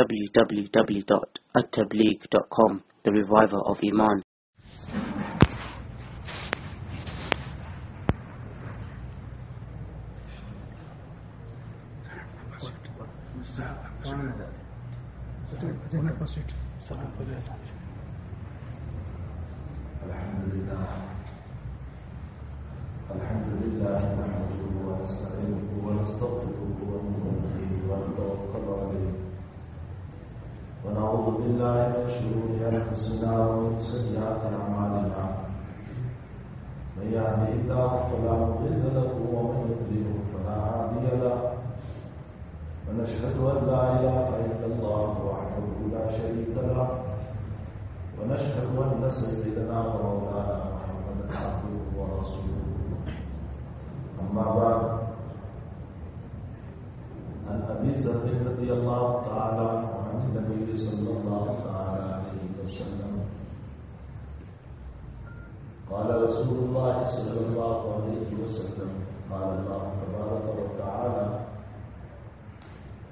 www.attableek.com, the reviver of Iman. الحمد لله نحمده ونستعينه ونستغفره ونؤمن به ونتوكل عليه ونعوذ بالله من شرور انفسنا ومن سيئات اعمالنا من يهده الله فلا مضل له ومن يضلل فلا هادي له ونشهد ان لا اله الا الله وحده لا شريك له ونشهد ان سيدنا ومولانا محمدا عبده ورسوله. أما بعد، عن أبي ذر رضي الله تعالى عنه عن النبي صلى الله تعالى عليه وسلم قال رسول الله صلى الله عليه وسلم قال الله تبارك وتعالى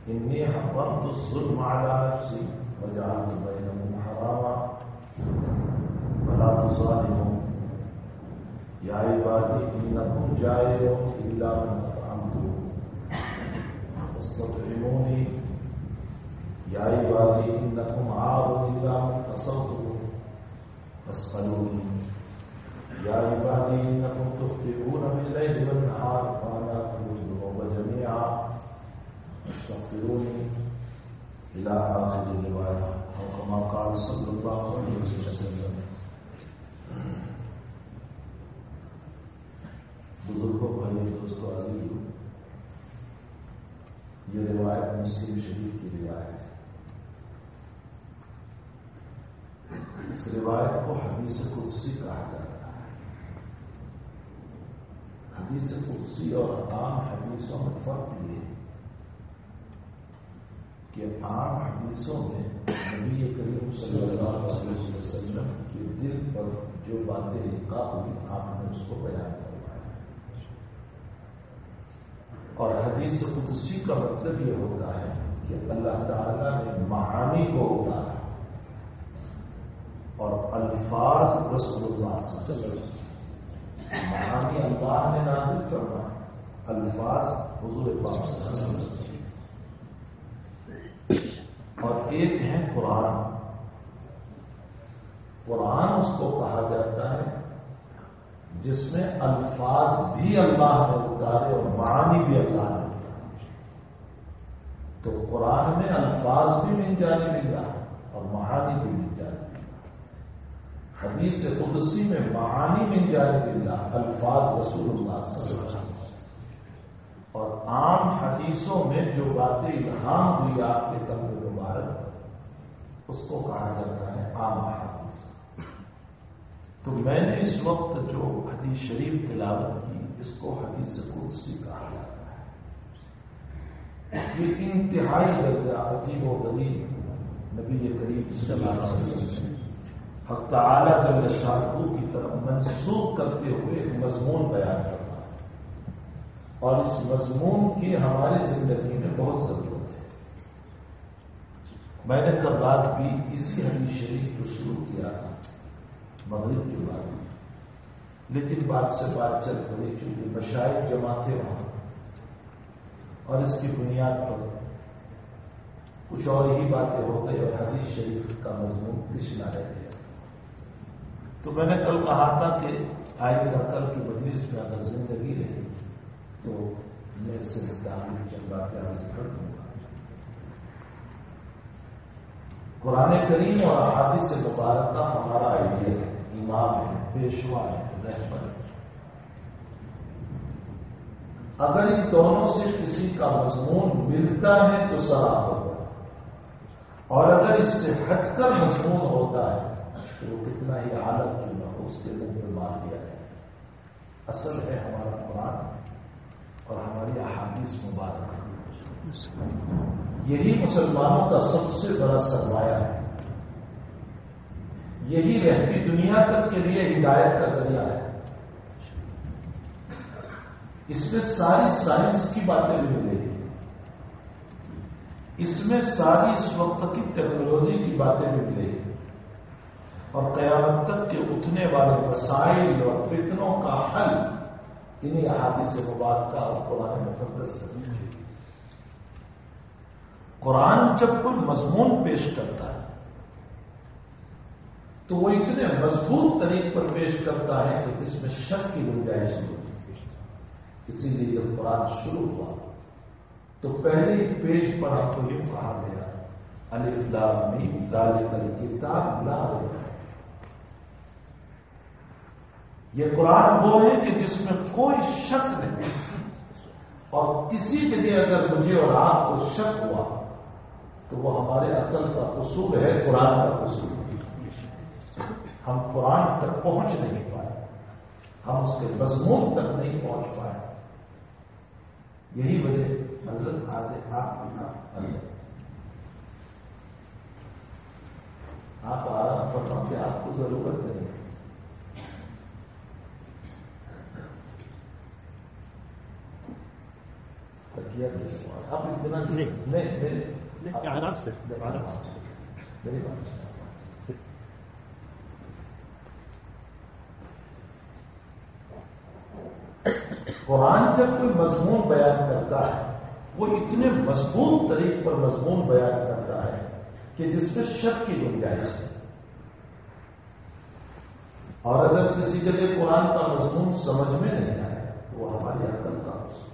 إني حرمت الظلم على نفسي وجعلت بينهم حراما فلا تظالموا يا عبادي إنكم جائعون إلا من أطعمته فاستطعموني يا عبادي إنكم عار إلا من كسوته فاسألوني يا عبادي إنكم تخطئون بالليل والنهار وأنا أغفر الذنوب جميعا فاستغفروني إلى آخر الرواية أو كما قال صلى الله عليه وسلم. بزرگوں بھائی دوستو عزیزو، یہ روایت مسلم شریف کی روایت ہے. اس روایت کو حدیث قدسی کہا جاتا ہے. حدیث قدسی اور عام حدیثوں میں فرق یہ ہے کہ عام حدیثوں میں نبی کریم صلی اللہ علیہ وسلم کے دل پر جو باتیں لکھا ہوئی آپ نے اس کو بیان کیا. اور حدیث قدسی کا مطلب یہ ہوتا ہے کہ اللہ تعالیٰ نے معانی کو اتارا اور الفاظ رسول اللہ صلی اللہ علیہ وسلم. معانی اللہ نے نازل فرمایا، الفاظ حضور پاک صلی اللہ علیہ وسلم. اور ایک ہے قرآن. قرآن اس کو کہا جاتا ہے جس میں الفاظ بھی اللہ نے اتارے اور معانی بھی اللہ نے اتارے. تو قرآن میں الفاظ بھی من جانب اللہ اور معانی بھی من جانب اللہ. حدیث قدسی میں معانی من جانب اللہ، الفاظ رسول اللہ صلی اللہ علیہ وسلم. اور عام حدیثوں میں جو باتیں الہام ہوئی آپ کے قلب مبارک، اس کو کہا جاتا ہے عام حدیث. تو میں نے اس وقت جو حدیث شریف تلاوت کی، اس کو حدیث قدسی کہا جاتا ہے. یہ انتہائی درجہ عجیب و غریب نبی کریم صلی اللہ علیہ وسلم حق تعالی جل شانہ کی طرف منسوخ کرتے ہوئے ایک مضمون بیان کرتا ہے. اور اس مضمون کی ہماری زندگی میں بہت ضرورت ہے. میں نے کل رات بھی اسی حدیث شریف کو شروع کیا تھا مغرب کے بعد، لیکن بات سے بات چل پڑی چونکہ مشائخ جمع تھے وہاں اور اس کی بنیاد پر کچھ اور ہی باتیں ہو گئی اور حدیث شریف کا مضمون پچھلا رہ گیا. تو میں نے کل کہا تھا کہ آئندہ کل کی مجلس میں اگر زندگی رہی تو میں سے تعلیم چند باتیں حاصل کر دوں گا. قرآن کریم اور احادیث مبارکہ ہمارا آئیڈیا ہے، امام ہے، پیشوا ہے، رہبر ہے. اگر ان دونوں سے کسی کا مضمون ملتا ہے تو صلاح ہوگا، اور اگر اس سے ہٹ کر مضمون ہوتا ہے تو وہ کتنا ہی عالم کیوں نہ ہو اس کے منہ میں مار دیا جائے. اصل ہے ہمارا قرآن اور ہماری احادیث مبارکہ. یہی مسلمانوں کا سب سے بڑا سرمایہ ہے. یہی رہتی دنیا تک کے لیے ہدایت کا ذریعہ ہے. اس میں ساری سائنس کی باتیں بھی ملے گی. اس میں ساری اس وقت کی ٹیکنالوجی کی باتیں بھی ملے گی اور قیامت تک کے اٹھنے والے مسائل اور فتنوں کا حل انہیں احادیث مبارکہ اور قرآن مقدس سے ملے گی۔ قرآن جب کوئی مضمون پیش کرتا ہے تو وہ اتنے مضبوط طریقے پر پیش کرتا ہے کہ جس میں شک کی گنجائش نہیں ہوتی۔ اسی لیے جب قرآن شروع ہوا تو پہلے ہی پیج پر آپ کو یہ کہا گیا الف لام میم ذالک الکتاب لا ریب فیہ۔ یہ قرآن وہ ہے کہ جس میں کوئی شک نہیں، اور کسی کے لیے اگر مجھے اور آپ کو شک ہوا تو وہ ہمارے عقل کا قصور ہے، قرآن کا قصور ہے۔ ہم قرآن تک پہنچ نہیں پائے، ہم اس کے مضمون تک نہیں پہنچ پائے۔ یہی وجہ حضرت آتے آپ آرام فرماؤ کہ آپ کو ضرورت نہیں ہے۔ آپ اتنا نہیں آرام سے میری بات قرآن جب کوئی مضمون بیان کرتا ہے وہ اتنے مضبوط طریقے پر مضمون بیان کرتا ہے کہ جس میں شک کی گنجائش ہے، اور اگر کسی جگہ قرآن کا مضمون سمجھ میں نہیں آئے تو وہ ہماری عقل کا قصور۔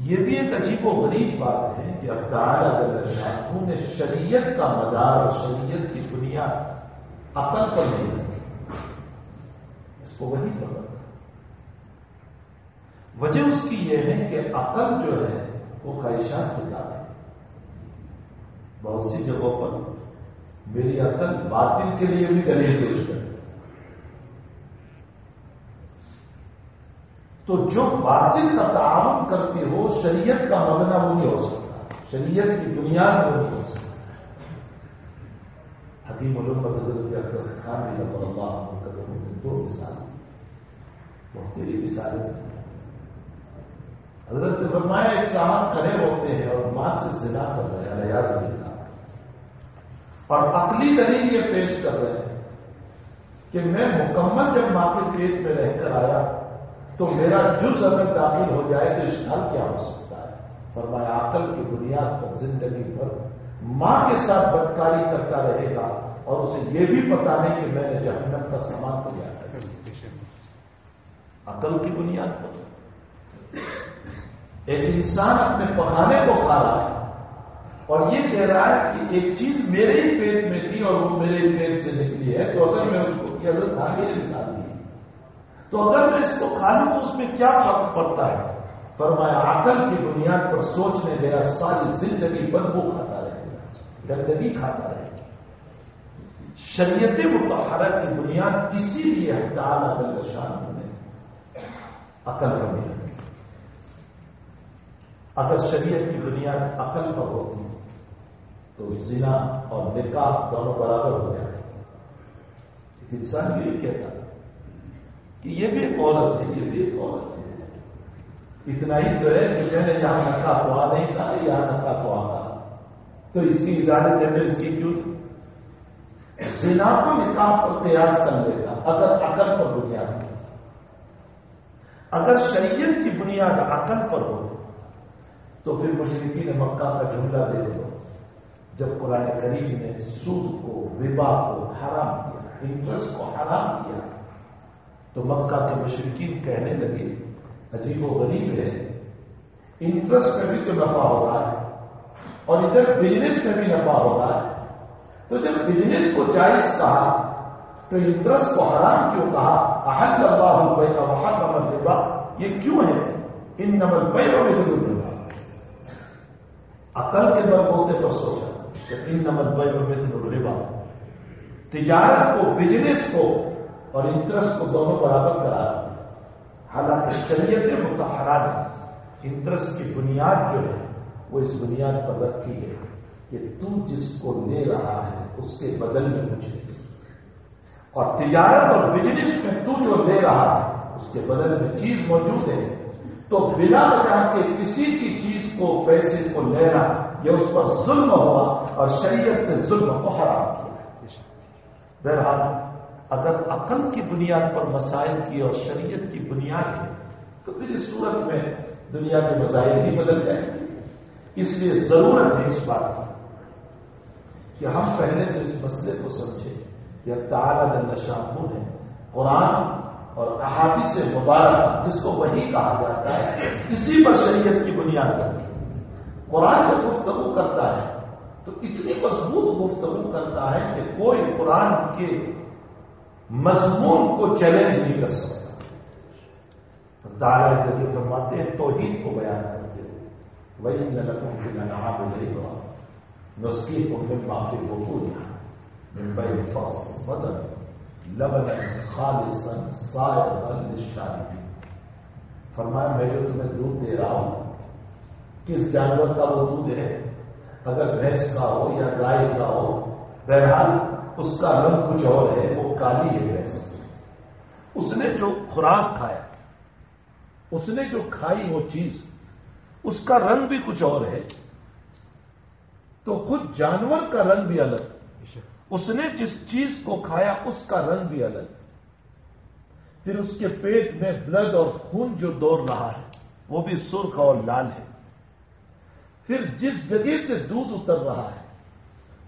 یہ بھی ایک عجیب و غریب بات ہے کہ اب تعالیٰ جل شانہ نے شریعت کا مدار اور شریعت کی بنیاد عقل پر نہیں رکھی، اس کو وہی پر رکھا۔ وجہ اس کی یہ ہے کہ عقل جو ہے وہ خواہشات کی کتاب ہے۔ بہت سی جگہوں پر میری عقل باطل کے لیے بھی دلیل پیش کرتی، تو جو باطل کا تعاون کرتی ہو شریعت کا مبنی وہ نہیں ہو سکتا، شریعت کی بنیاد وہ نہیں ہو سکتا۔ حکیم علوم حضرت اقدس خان رضی اللہ عنہ نے دو مثال مختلف مثالیں۔ حضرت نے فرمایا ایک صاحب کھڑے ہوتے ہیں اور ماں سے زنا کر رہے ہیں ریاض باللہ، اور عقلی دلیل یہ پیش کر رہے ہیں کہ میں مکمل جب ماں کے پیٹ میں رہ کر آیا تو میرا جز اگر داخل ہو جائے تو اشکال کیا ہو سکتا ہے؟ فرمایا عقل کی بنیاد پر زندگی پر ماں کے ساتھ بدکاری کرتا رہے گا اور اسے یہ بھی پتا نہیں کہ میں نے جہنم کا سامان تیار کر دیا۔ عقل کی بنیاد پر ایک انسان اپنے پخانے کو کھا رہا ہے اور یہ کہہ رہا ہے کہ ایک چیز میرے ہی پیٹ میں تھی اور وہ میرے ہی پیٹ سے نکلی ہے، تو اگر میں اس کو حضرت آگے مثال دی تو اگر میں اس کو کھا لوں تو اس میں کیا فرق پڑتا ہے؟ فرمایا عقل کی بنیاد پر سوچنے گیا ساری زندگی بدبو کھاتا رہے گا، گندگی کھاتا رہے گا۔ شریعت مطہرہ کی بنیاد اسی لیے تعالیٰ جل شانہ نے عقل پر بھی رکھی۔ اگر شریعت کی بنیاد عقل پر ہوتی تو زنا اور نکاح دونوں برابر ہو جائے۔ ایک انسان بھی یہ کہتا کہ یہ بھی ایک عورت ہے، یہ بھی ایک عورت ہے، اتنا ہی تو ہے کہ میں نے یہاں نکاح خواہ نہیں تھا، یہاں نکاح خواہ تھا، تو اس کی اجازت ہے تو اس کی کیوں؟ زنا کو نکاح پر قیاس کر لیتا اگر عقل پر بنیاد ہے۔ اگر شریعت کی بنیاد عقل پر ہو تو پھر مشرکین مکہ کا جملہ دے دو جب قرآن کریم نے سود کو، ربا کو حرام کیا، انٹرسٹ کو حرام کیا، تو مکہ کے مشرکین کہنے لگے عجیب و غریب ہے، انٹرسٹ میں بھی تو نفع ہو رہا ہے اور ادھر بزنس میں بھی نفع ہو رہا ہے، تو جب بزنس کو جائز کہا تو انٹرسٹ کو حرام کیوں کہا؟ احل اللہ البیع وحرم الربا، یہ کیوں ہے؟ انما البیع مثل الربا۔ عقل کے بل بوتے پر سوچا کہ انما البیع مثل الربا، تجارت کو، بزنس کو اور انٹرسٹ کو دونوں برابر کرا دیا۔ حالانکہ شریعت مطہرہ نے انٹرسٹ کی بنیاد جو ہے وہ اس بنیاد پر رکھی ہے کہ تو جس کو لے رہا ہے اس کے بدل میں کچھ نہیں، اور تجارت اور بزنس میں تو جو لے رہا ہے اس کے بدل میں چیز موجود ہے، تو بنا وجہ کے کسی کی چیز کو پیسے کو لینا یہ اس پر ظلم ہوا اور شریعت نے ظلم کو حرام کیا. بہرحال اگر عقل کی بنیاد پر مسائل کی اور شریعت کی بنیاد ہے تو پھر اس صورت میں دنیا کے مسائل ہی بدل جائیں گے. اس لیے ضرورت ہے اس بات کی کہ ہم پہلے تو اس مسئلے کو سمجھیں کہ تعالی جل شانہ نے قرآن اور احادیث مبارکہ جس کو وحی کہا جاتا ہے اسی پر شریعت کی بنیاد رکھی. قرآن جب گفتگو کرتا ہے تو اتنی مضبوط گفتگو کرتا ہے کہ کوئی قرآن کے مضمون کو چیلنج نہیں کر سکتا. تعالیٰ کے فرماتے ہیں توحید کو بیان کرتے ہوئے وَإِنَّ لَكُمْ فِي الْأَنْعَامِ لَعِبْرَةً نُسْقِيكُم مِّمَّا فِي بُطُونِهَا مِن بَيْنِ فَرْثٍ وَدَمٍ لَبَنًا خَالِصًا صَائِغًا لِلشَّارِبِينَ. فرمایا میں جو تمہیں دودھ دے رہا ہوں کس جانور کا وہ دودھ ہے؟ اگر بھینس کا ہو یا گائے کا ہو، بہرحال اس کا رنگ کچھ اور ہے، وہ کالی ہے بھینس. اس نے جو خوراک کھایا، اس نے جو کھائی وہ چیز، اس کا رنگ بھی کچھ اور ہے. تو خود جانور کا رنگ بھی الگ، اس نے جس چیز کو کھایا اس کا رنگ بھی الگ. پھر اس کے پیٹ میں بلڈ اور خون جو دوڑ رہا ہے وہ بھی سرخ اور لال ہے. پھر جس جگہ سے دودھ اتر رہا ہے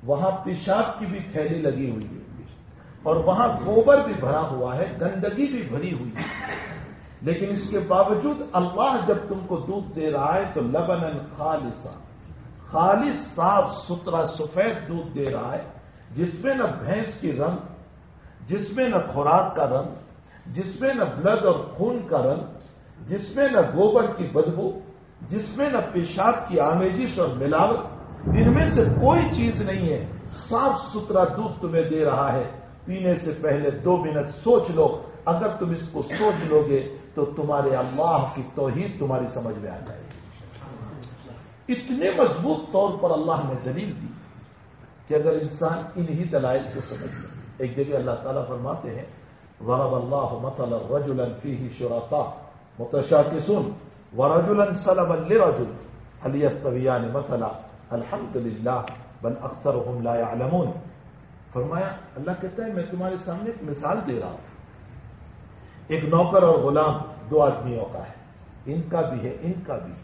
وہاں پیشاب کی بھی تھیلی لگی ہوئی ہے اور وہاں گوبر بھی بھرا ہوا ہے، گندگی بھی بھری ہوئی ہے. لیکن اس کے باوجود اللہ جب تم کو دودھ دے رہا ہے تو لبنن خالصا، خالص صاف ستھرا سفید دودھ دے رہا ہے جس میں نہ بھینس کی رنگ، جس میں نہ خوراک کا رنگ، جس میں نہ بلڈ اور خون کا رنگ، جس میں نہ گوبر کی بدبو، جس میں نہ پیشاب کی آمیزش اور ملاوٹ، ان میں سے کوئی چیز نہیں ہے. صاف ستھرا دودھ تمہیں دے رہا ہے. پینے سے پہلے 2 منٹ سوچ لو. اگر تم اس کو سوچ لو گے تو تمہارے اللہ کی توحید تمہاری سمجھ میں آ جائے گی. اتنے مضبوط طور پر اللہ نے دلیل دی کہ اگر انسان انہی دلائل کو سمجھ لے. ایک جگہ اللہ تعالیٰ فرماتے ہیں ضرب اللہ مثلا رجلا فیہ شرکاء متشاکسون ورجلا سلما لرجل هل يستویان مثلا الحمد للہ بل اکثرهم لا يعلمون. فرمایا اللہ کہتا ہے میں تمہارے سامنے ایک مثال دے رہا ہوں. ایک نوکر اور غلام 2 آدمیوں کا ہے، ان کا بھی ہے ان کا بھی ہے.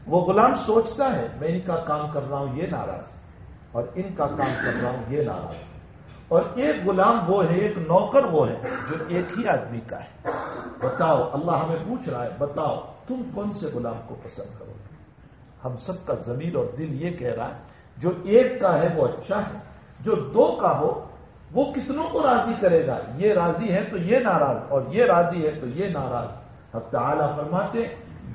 وہ غلام سوچتا ہے میں ان کا کام کر رہا ہوں یہ ناراض، اور ان کا کام کر رہا ہوں یہ ناراض. اور ایک غلام وہ ہے، ایک نوکر وہ ہے جو ایک ہی آدمی کا ہے. بتاؤ، اللہ ہمیں پوچھ رہا ہے بتاؤ تم کون سے غلام کو پسند کرو گے؟ ہم سب کا ضمیر اور دل یہ کہہ رہا ہے جو ایک کا ہے وہ اچھا ہے، جو 2 کا ہو وہ کتنوں کو راضی کرے گا؟ یہ راضی ہے تو یہ ناراض، اور یہ راضی ہے تو یہ ناراض. حق تعالیٰ فرماتے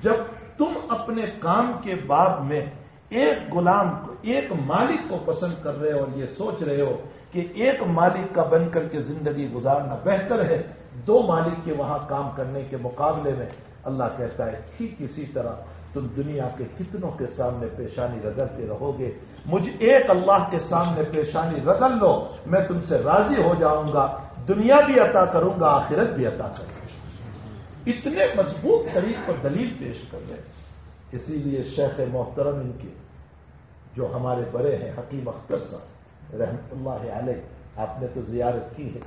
جب تم اپنے کام کے باب میں ایک غلام کو، ایک مالک کو پسند کر رہے ہو اور یہ سوچ رہے ہو کہ ایک مالک کا بن کر کے زندگی گزارنا بہتر ہے 2 مالک کے وہاں کام کرنے کے مقابلے میں، اللہ کہتا ہے ٹھیک اسی طرح تم دنیا کے کتنوں کے سامنے پیشانی رگڑتے رہو گے. مجھ ایک اللہ کے سامنے پیشانی رگڑ لو، میں تم سے راضی ہو جاؤں گا، دنیا بھی عطا کروں گا، آخرت بھی عطا کروں گا. اتنے مضبوط طریق پر دلیل پیش کر رہے. اسی لیے شیخ محترم ان کے جو ہمارے بڑے ہیں حکیم اختر صاحب رحمۃ اللہ علیہ، آپ نے تو زیارت کی ہے.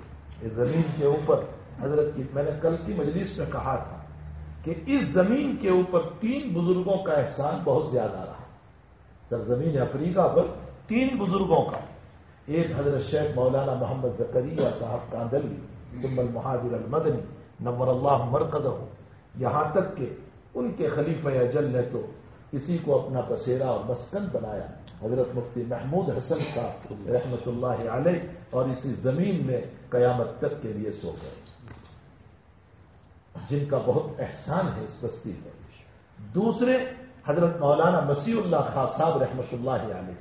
اس زمین کے اوپر حضرت کی میں نے کل کی مجلس میں کہا تھا کہ اس زمین کے اوپر 3 بزرگوں کا احسان بہت زیادہ رہا. سرزمین افریقہ پر 3 بزرگوں کا، ایک حضرت شیخ مولانا محمد زکریا صاحب کاندلوی ثم المہاجر المدنی نور اللہ مرقدہ، یہاں تک کہ ان کے خلیفہ اجل نے تو اسی کو اپنا بسیرا اور مسکن بنایا، حضرت مفتی محمود حسن صاحب رحمۃ اللہ علیہ، اور اسی زمین میں قیامت تک کے لیے سو گئے، جن کا بہت احسان ہے اس بستی پر. دوسرے حضرت مولانا مسیح اللہ خان صاحب رحمۃ اللہ علیہ.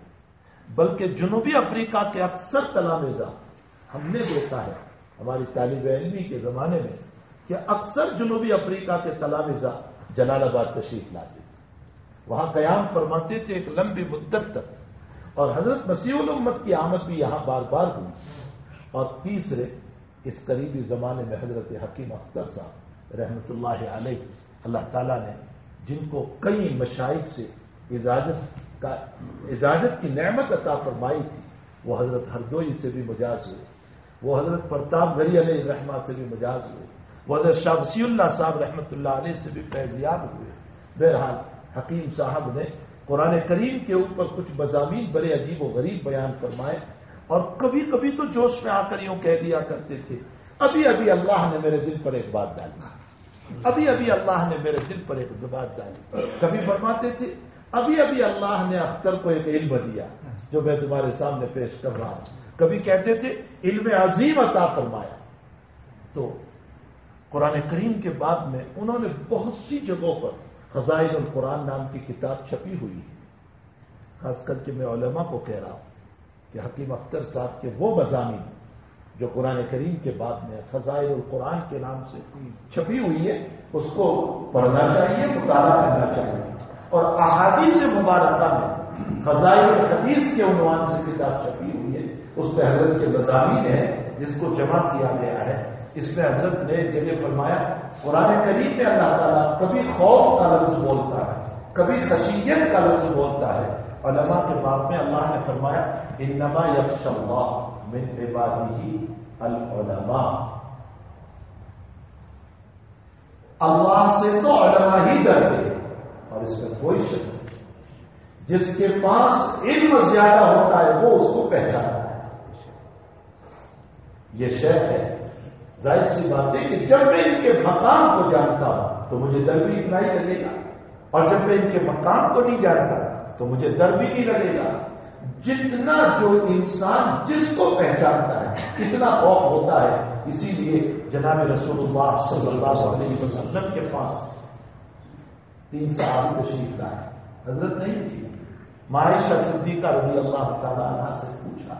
بلکہ جنوبی افریقہ کے اکثر تلامذہ ہم نے دیکھا ہے ہماری طالب علمی کے زمانے میں کہ اکثر جنوبی افریقہ کے تلامذہ جلال آباد تشریف لاتے تھے، وہاں قیام فرماتے تھے ایک لمبی مدت تک، اور حضرت مسیح الامت کی آمد بھی یہاں بار بار ہوئی. اور تیسرے اس قریبی زمانے میں حضرت حکیم اختر صاحب رحمۃ اللہ علیہ اللہ تعالیٰ نے جن کو کئی مشائخ سے اجازت کی نعمت عطا فرمائی تھی، وہ حضرت ہردوئی سے بھی مجاز ہوئے، وہ حضرت پرتاپ گھری علیہ الرحمہ سے بھی مجاز ہوئے، وہ حضرت شاہ وصی اللہ صاحب رحمۃ اللہ علیہ سے بھی فیضیاب ہوئے۔ بہرحال حکیم صاحب نے قرآن کریم کے اوپر کچھ مضامین بڑے عجیب و غریب بیان فرمائے، اور کبھی کبھی تو جوش میں آ کر یوں کہہ دیا کرتے تھے، ابھی ابھی اللہ نے میرے دل پر ایک بات ڈالی، ابھی ابھی اللہ نے میرے دل پر ایک بات ڈالی۔ کبھی فرماتے تھے ابھی ابھی اللہ نے اختر کو ایک علم دیا جو میں تمہارے سامنے پیش کر رہا ہوں۔ کبھی کہتے تھے علم عظیم عطا فرمایا۔ تو قرآن کریم کے بعد میں انہوں نے بہت سی جگہوں پر خزائن القرآن نام کی کتاب چھپی ہوئی ہے۔ خاص کر کے میں علماء کو کہہ رہا ہوں کہ حکیم اختر صاحب کے وہ مضامین جو قرآن کریم کے بعد میں خزائن القرآن کے نام سے چھپی ہوئی ہے، اس کو پڑھنا چاہیے، مطالعہ کرنا چاہیے۔ اور احادیث مبارکہ میں خزائن الحدیث کے عنوان سے کتاب چھپی ہوئی ہے، اس میں حضرت کے مضامین ہیں جس کو جمع کیا گیا ہے۔ اس میں حضرت نے جگہ فرمایا قرآن کریم میں اللہ تعالیٰ کبھی خوف کا لفظ بولتا ہے، کبھی خشیت کا لفظ بولتا ہے۔ علماء کے باب میں اللہ نے فرمایا انما یخشی اللہ من عبادہ العلماء، اللہ سے تو علماء ہی ڈرتے ہیں، اور اس میں کوئی شک نہیں۔ جس کے پاس علم زیادہ ہوتا ہے وہ اس کو پہچانتا ہے۔ یہ شیخ ہے، ظاہر سی بات ہے کہ جب میں ان کے مقام کو جانتا ہوں تو مجھے ڈر بھی اتنا ہی لگے گا، اور جب میں ان کے مقام کو نہیں جانتا تو مجھے ڈر بھی نہیں لگے گا۔ جتنا جو انسان جس کو پہچانتا ہے اتنا خوف ہوتا ہے۔ اسی لیے جناب رسول اللہ صلی اللہ علیہ وسلم کے پاس 3 صحابی تشریف لائے، حضرت نہیں تھی، عائشہ صدیقہ رضی اللہ تعالیٰ عنہ سے پوچھا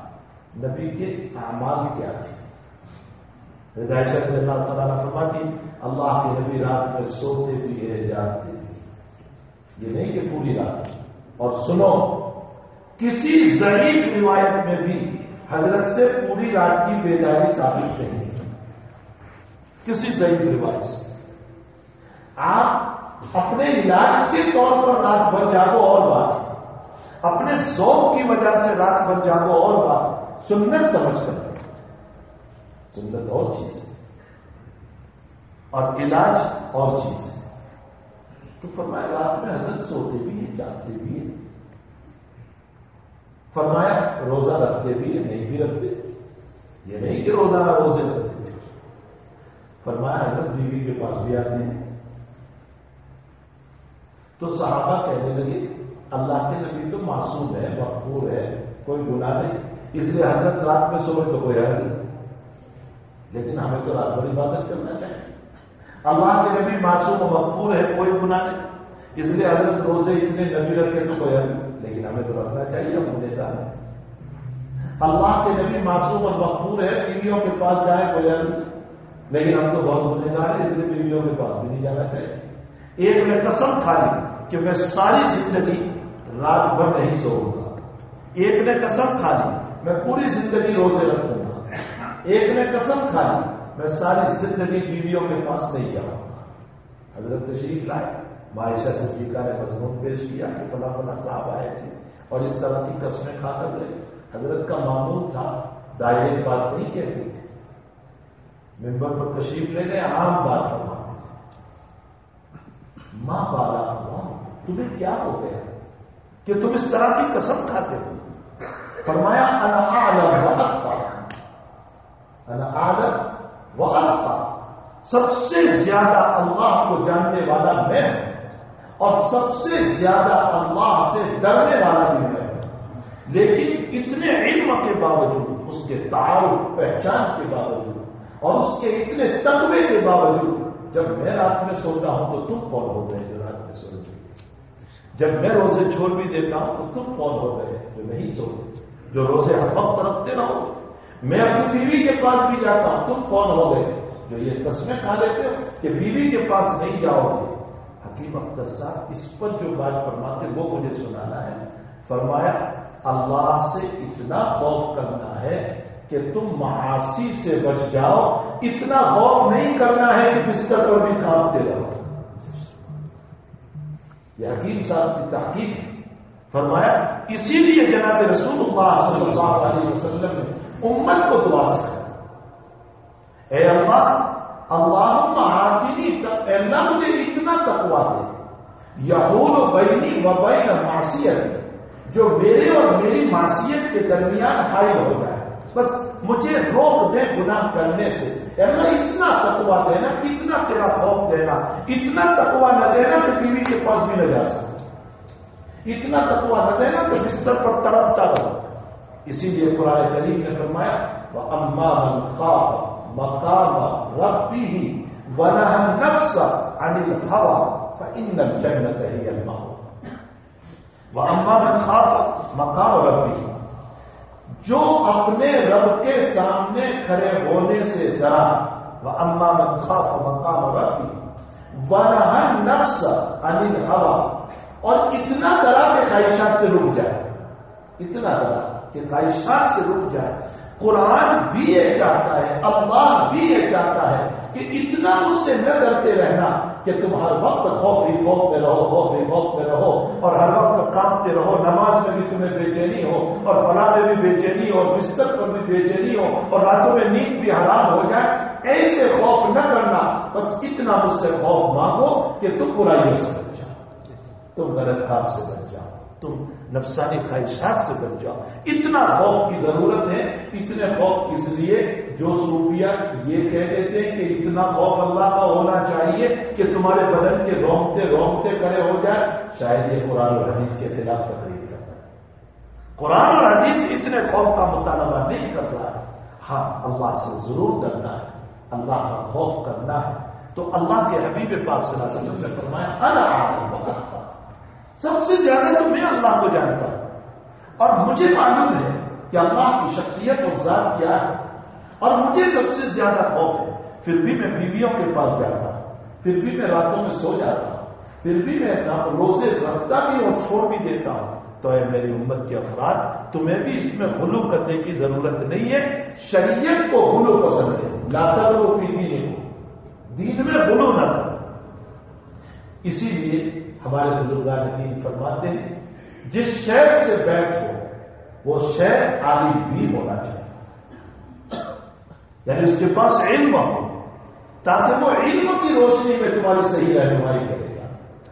نبی کے اعمال کیا تھے؟ عائشہ رضی اللہ تعالیٰ عنہ فرماتی اللہ کے نبی رات میں سوتے بھی ہے، جاگتے بھی، یہ نہیں کہ پوری رات۔ اور سنو، کسی ضعیف روایت میں بھی حضرت سے پوری رات کی بیداری ثابت نہیں ہے، کسی ضعیف روایت سے۔ آپ اپنے علاج کے طور پر رات بھر جاگو اور بات، اپنے ذوق کی وجہ سے رات بھر جاگو اور بات، سنت سمجھ کر، سنت اور چیز ہے اور علاج اور چیز ہے۔ تو فرمایا رات میں حضرت سوتے بھی ہیں، جاگتے بھی ہیں۔ فرمایا روزہ رکھتے بھی ہیں، نہیں بھی رکھتے، یہ نہیں کہ روزانہ روزے رکھتے تھے۔ فرمایا حضرت بیوی کے پاس بھی آتے ہیں۔ تو صحابہ کہنے لگے اللہ کے نبی تو معصوم ہے، مغفور ہے، کوئی گناہ نہیں، اس لیے حضرت رات میں سوئے تو کوئی حرج نہیں، لیکن ہمیں تو رات بھر عبادت کرنا چاہیے۔ اللہ کے نبی معصوم و مغفور ہے، کوئی گناہ نہیں، اس لیے حضرت روزے اتنے نبی رکھے تو کوئی حرج نہیں، لیکن ہمیں تو رکھنا چاہیے، ہم نے کہا ہے۔ اللہ کے نبی معصوم اور مغفور ہے، بیویوں کے پاس جائیں کوئی حرج نہیں، لیکن ہم تو بہت گنہگار ہیں، اس لیے بیویوں کے پاس بھی نہیں جانا چاہیے۔ ایک نے قسم کھا لی کہ میں ساری زندگی رات بھر نہیں سوؤں گا، ایک نے قسم کھا لی میں پوری زندگی روزے رکھوں گا، ایک نے قسم کھا لی میں ساری زندگی بیویوں کے پاس نہیں جاؤں گا۔ حضرت تشریف لائے، عائشہ صدیقہ نے مضمون پیش کیا کہ فلاں فلاں صاحب آئے تھے اور اس طرح کی قسمیں کھا کر گئے۔ حضرت کا معمول تھا دائرے بات نہیں کہتی تھی، ممبر پر تشریف لے گئے، عام بات فرماتے ماں بالا اللہ تمہیں کیا ہو گیا کہ تم اس طرح کی قسم کھاتے ہو؟ فرمایا انا اعلم واتقى، انا اعلم واتقى، سب سے زیادہ اللہ کو جاننے والا میں ہوں اور سب سے زیادہ اللہ سے ڈرنے والا بھی میں ہوں، لیکن اتنے علم کے باوجود، اس کے تعارف پہچان کے باوجود اور اس کے اتنے تقوی کے باوجود جب میں رات میں سوتا ہوں تو تم کون ہو گئے جو رات میں سوتے؟ جب میں روزے چھوڑ بھی دیتا ہوں تو تم کون ہو گئے جو نہیں سوتے، جو روزے ہر وقت رکھتے رہو؟ میں اپنی بیوی کے پاس بھی جاتا ہوں، تم کون ہو گئے جو یہ قسمیں کھا لیتے ہو کہ بیوی کے پاس نہیں جاؤ گے؟ حکیم اختر صاحب اس پر جو بات فرماتے وہ مجھے سنانا ہے۔ فرمایا اللہ سے اتنا خوف کرنا ہے کہ تم معاصی سے بچ جاؤ، اتنا خوف نہیں کرنا ہے کہ بستر پر بھی کھانپتے رہو۔ یہ حکیم صاحب کی تحقیق ہے. فرمایا اسی لیے جناب رسول اللہ صلی اللہ علیہ وسلم نے امت کو دعا سکھایا، اے اللہ، اللہم آتنی، اے اللہ مجھے اتنا تقویٰ دے یحول بینی و بین معصیت، جو میرے اور میری معصیت کے درمیان حائل ہو جائے، بس مجھے روک دے گناہ کرنے سے. اللہ اتنا تقویٰ دینا، اتنا تیرا خوف دینا، اتنا تقویٰ نہ دینا کہ بیوی کے پاس بھی نہ جا سکے، اتنا تقویٰ نہ دینا کہ بستر پر تڑپتا رہو. اسی لیے قرآن کریم نے فرمایا وَأَمَّا مَنْ خَافَ مَقَامَ رَبِّهِ وَنَهَى النَّفْسَ عَنِ الْهَوَىٰ فَإِنَّ الْجَنَّةَ هِيَ الْمَأْوَىٰ. وَأَمَّا مَنْ خَافَ مَقَامَ رَبِّهِ، جو اپنے رب کے سامنے کھڑے ہونے سے ڈرا. وَأَمَّا مَنْ خَافَ مَقَامَ رَبِّهِ وَنَهَى النَّفْسَ عَنِ الْهَوَىٰ، اور اتنا ڈرا کہ خواہشات سے رک جائے، اتنا ڈرا کہ خواہشات سے رک جائے. قرآن بھی یہ چاہتا ہے، اللہ بھی یہ چاہتا ہے کہ اتنا اس سے نہ ڈرتے رہنا کہ تم ہر وقت خوف ہی خوف میں رہو، خوف ہی خوف میں رہو، اور ہر وقت کانپتے رہو، نماز میں بھی تمہیں بے چینی ہو، اور فلاح میں بھی بے چینی ہو، بستر پر بھی بے چینی ہو، اور راتوں میں نیند بھی حرام ہو جائے. ایسے خوف نہ کرنا، بس اتنا مجھ سے خوف مانگو کہ تم برائیوں سے بچ جاؤ، تم غلط کام سے بچ جاؤ، تم نفسانی خواہشات سے بچ جاؤ. اتنا خوف کی ضرورت ہے. اتنے خوف اس لیے جو صوفیہ یہ کہہ دیتے ہیں کہ اتنا خوف اللہ کا ہونا چاہیے کہ تمہارے بدن کے رونگتے رونگتے کھڑے ہو جائے، شاید یہ قرآن اور حدیث کے خلاف تقریر کرتا ہے. قرآن اور حدیث اتنے خوف کا مطالبہ نہیں کرتا ہے. ہاں، اللہ سے ضرور ڈرنا ہے، اللہ کا خوف کرنا ہے. تو اللہ کے حبیب پاک صلی اللہ علیہ وسلم نے فرمایا انا عالم وقت، سب سے زیادہ تو میں اللہ کو جانتا ہوں، اور مجھے معلوم ہے کہ اللہ کی شخصیت اور ذات کیا ہے، اور مجھے سب سے زیادہ خوف ہے. پھر بھی میں بیویوں کے پاس جاتا ہوں، پھر بھی میں راتوں میں سو جاتا ہوں، پھر بھی میں روزے رکھتا بھی اور چھوڑ بھی دیتا ہوں. تو اے میری امت کے افراد، تمہیں بھی اس میں غلو کرنے کی ضرورت نہیں ہے. شریعت کو غلو پسند ہے، لا تغلو فی دینکم، دین میں غلو نہ کرو. اسی لیے ہمارے بزرگان دین فرماتے ہیں جس شہر سے بیٹھ ہو وہ شہر عالم بھی ہونا چاہیے، یعنی اس کے پاس علم ہو، تاکہ وہ علم کی روشنی میں تمہاری صحیح رہنمائی کرے گا.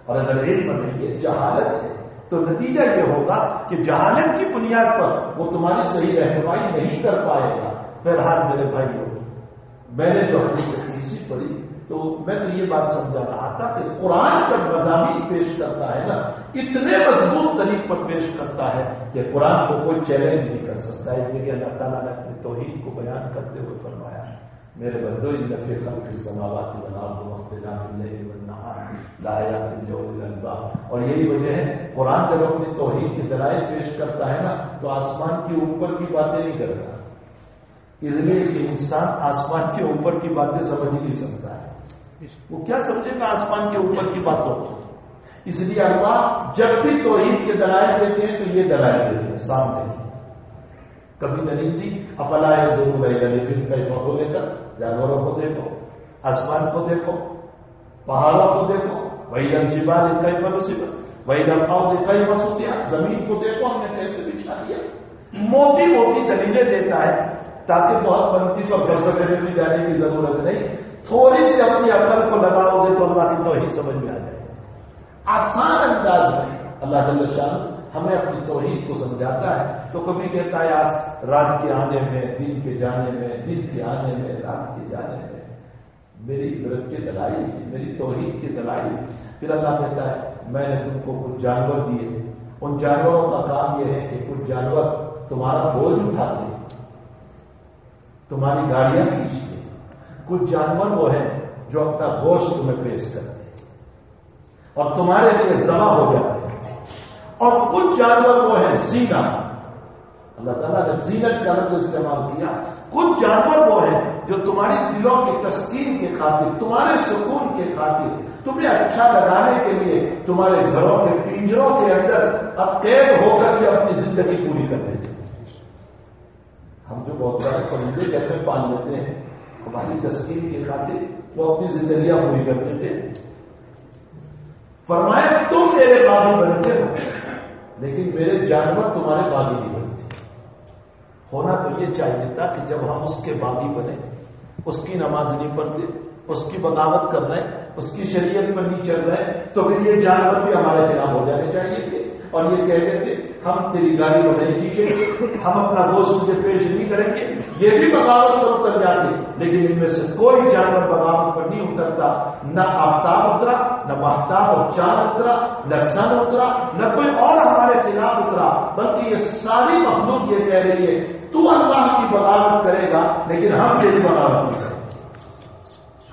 اور اگر علم نہیں ہے، جہالت ہے، تو نتیجہ یہ ہوگا کہ جہالت کی بنیاد پر وہ تمہاری صحیح رہنمائی نہیں کر پائے گا. بہرحال میرے بھائیوں، میں نے جو حدیث قدسی پڑھی تو میں تو یہ بات سمجھا رہا تھا کہ قرآن جب مضامین پیش کرتا ہے نا، اتنے مضبوط طریق پر پیش کرتا ہے کہ قرآن کو کوئی چیلنج نہیں کر سکتا. اس لیے اللہ تعالیٰ نے اپنی توحید کو بیان کرتے ہوئے فرمایا ہے میرے بندو ان فی خلق السماوات والارض واختلاف اللیل والنہار لآیات لأولی الالباب. اور یہی وجہ ہے قرآن جب اپنی توحید کے دلائل پیش کرتا ہے نا تو آسمان کے اوپر کی باتیں نہیں کرتا، اس لیے کہ انسان آسمان کے اوپر کی باتیں سمجھ ہی نہیں سکتا ہے. وہ کیا سمجھے گا آسمان کے اوپر کی باتوں کو؟ اس لیے اللہ جب بھی توحید کے دلائل دیتے ہیں تو یہ دلائل دیتے ہیں سامنے. کبھی دلیل دی افلا ضرور ہے، لیکن کئی کو لے کر جانوروں کو دیکھو، آسمان کو دیکھو، پہاڑوں کو دیکھو، وہی الجبال کئی مصیبت، وہی الارض کئی مسوتیاں، زمین کو دیکھو ہم نے کیسے بچھا دیا. موٹی موٹی دلیلیں دیتا ہے تاکہ بہت بنتی اور فلسفے میں جانے کی ضرورت نہیں. تھوڑی سی اپنی عقل کو لگاؤ گے تو اللہ کی توحید سمجھ میں آ جائے. آسان انداز میں اللہ جل شان ہمیں اپنی توحید کو سمجھاتا ہے. تو کبھی کہتا ہے رات کے آنے میں، دن کے جانے میں، دن کے آنے میں، رات کے جانے میں میری عبرت کے دلائل، میری توحید کے دلائل. پھر اللہ کہتا ہے میں نے تم کو کچھ جانور دیے، ان جانوروں کا کام یہ ہے کہ کچھ جانور تمہارا بوجھ اٹھاتے، تمہاری گاڑیاں کھینچتے، کچھ جانور وہ ہیں جو اپنا گوشت تمہیں پیش کرتے اور تمہارے لیے ذبح ہو جاتے ہیں، اور کچھ جانور وہ ہیں زینہ. اللہ تعالیٰ نے زینت کا لفظ استعمال کیا. کچھ جانور وہ ہیں جو تمہاری دلوں کی تسکین کے خاطر، تمہارے سکون کے خاطر، تمہیں اچھا لگانے کے لیے تمہارے گھروں کے پنجروں کے اندر اب قید ہو کر کے اپنی زندگی پوری کر دیتے ہیں. ہم جو بہت سارے پرندے گھر میں پال لیتے ہیں ہماری تسکین کی خاطر، وہ اپنی زندگیاں پوری کرتے تھے. فرمایا تم میرے باغی بنتے ہو لیکن میرے جانور تمہارے باغی نہیں بنتے. ہونا تو یہ چاہیے تھا کہ جب ہم اس کے باغی بنے، اس کی نماز نہیں پڑھتے، اس کی بغاوت کر رہے ہیں، اس کی شریعت پر نہیں چل رہے ہیں، تو پھر یہ جانور بھی ہمارے خلاف ہو جانے چاہیے تھے اور یہ کہتے تھے ہم تیری گاڑی کو نہیں کھینچیں گے، ہم اپنا گوشت تجھے پیش نہیں کریں گے. یہ بھی بغاوت پر اتر جاتے، لیکن ان میں سے کوئی جانور بغاوت پر نہیں اترتا. نہ آفتاب اترا، نہ ماہتاب اور چاند اترا، نہ سن اترا، نہ کوئی اور ہمارے خلاف اترا، بلکہ یہ ساری مخلوق یہ کہہ رہی ہے تو اللہ کی بغاوت کرے گا لیکن ہم تیری بغاوت نہیں کریں گے،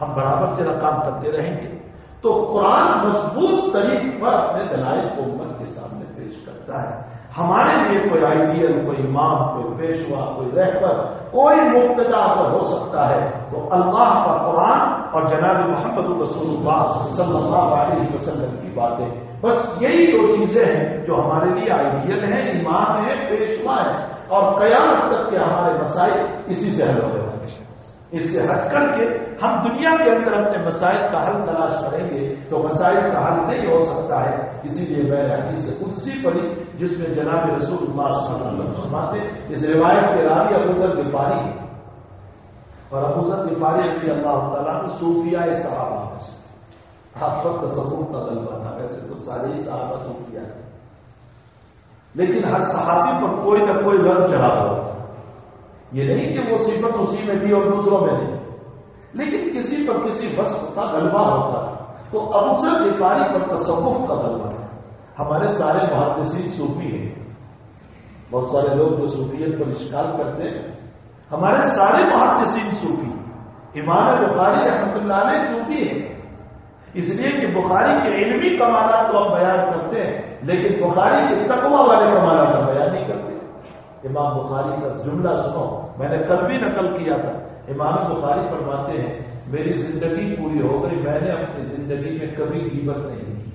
ہم برابر تیرا کام کرتے رہیں گے. تو قرآن مضبوط طریق پر اپنے دلائل کو امت کے سامنے پیش کرتا ہے. ہمارے لیے کوئی آئیڈیل، کوئی امام، کوئی پیشوا، کوئی رہبر، کوئی مقتدا اگر ہو سکتا ہے تو اللہ کا قرآن اور جناب محمد رسول اللہ صلی اللہ علیہ وسلم کی باتیں. بس یہی دو چیزیں ہیں جو ہمارے لیے آئیڈیل ہیں، امام ہے، پیشوا ہے، اور قیامت تک کے ہمارے مسائل اسی سے حل ہونے والے ہیں. اس سے ہٹ کر کے ہم دنیا کے اندر اپنے مسائل کا حل تلاش کریں گے تو مسائل کا حل نہیں ہو سکتا ہے. اسی لیے میں نے حدیث قدسی پڑھی جس میں جناب رسول اللہ صلی اللہ علیہ وسلم فرماتے ہیں، اس روایت کے راوی ابو ذر غفاری ہے اور ابو ذر غفاری رضی اللہ تعالیٰ نے صوفیاء صحابہ سے آپ پر تصوف کا غلبہ تھا. ویسے تو سارے ہی صحابہ صوفیاء ہیں، لیکن ہر صحابی پر کوئی نہ کوئی رنگ چڑھا ہوا تھا. یہ نہیں کہ وہ صفت اسی میں تھی اور دوسروں میں نہیں، لیکن کسی پر کسی وصف کا غلبہ ہوتا ہے. تو ابو ذر غفاری پر تصوف کا غلبہ ہے. ہمارے سارے محدثین صوفی ہیں، بہت سارے لوگ جو صوفیت پر اشکال کرتے ہیں، ہمارے سارے محدثین صوفی. امام بخاری رحمۃ اللہ علیہ صوفی ہے، اس لیے کہ بخاری کے علمی کمالات تو ہم بیان کرتے ہیں لیکن بخاری کے تقویٰ والے کمالات ہم بیان نہیں کرتے. امام بخاری کا جملہ سنو، میں نے کل بھی نقل کیا تھا. امام بخاری فرماتے ہیں میری زندگی پوری ہو گئی، میں نے اپنی زندگی میں کبھی غیبت نہیں کی.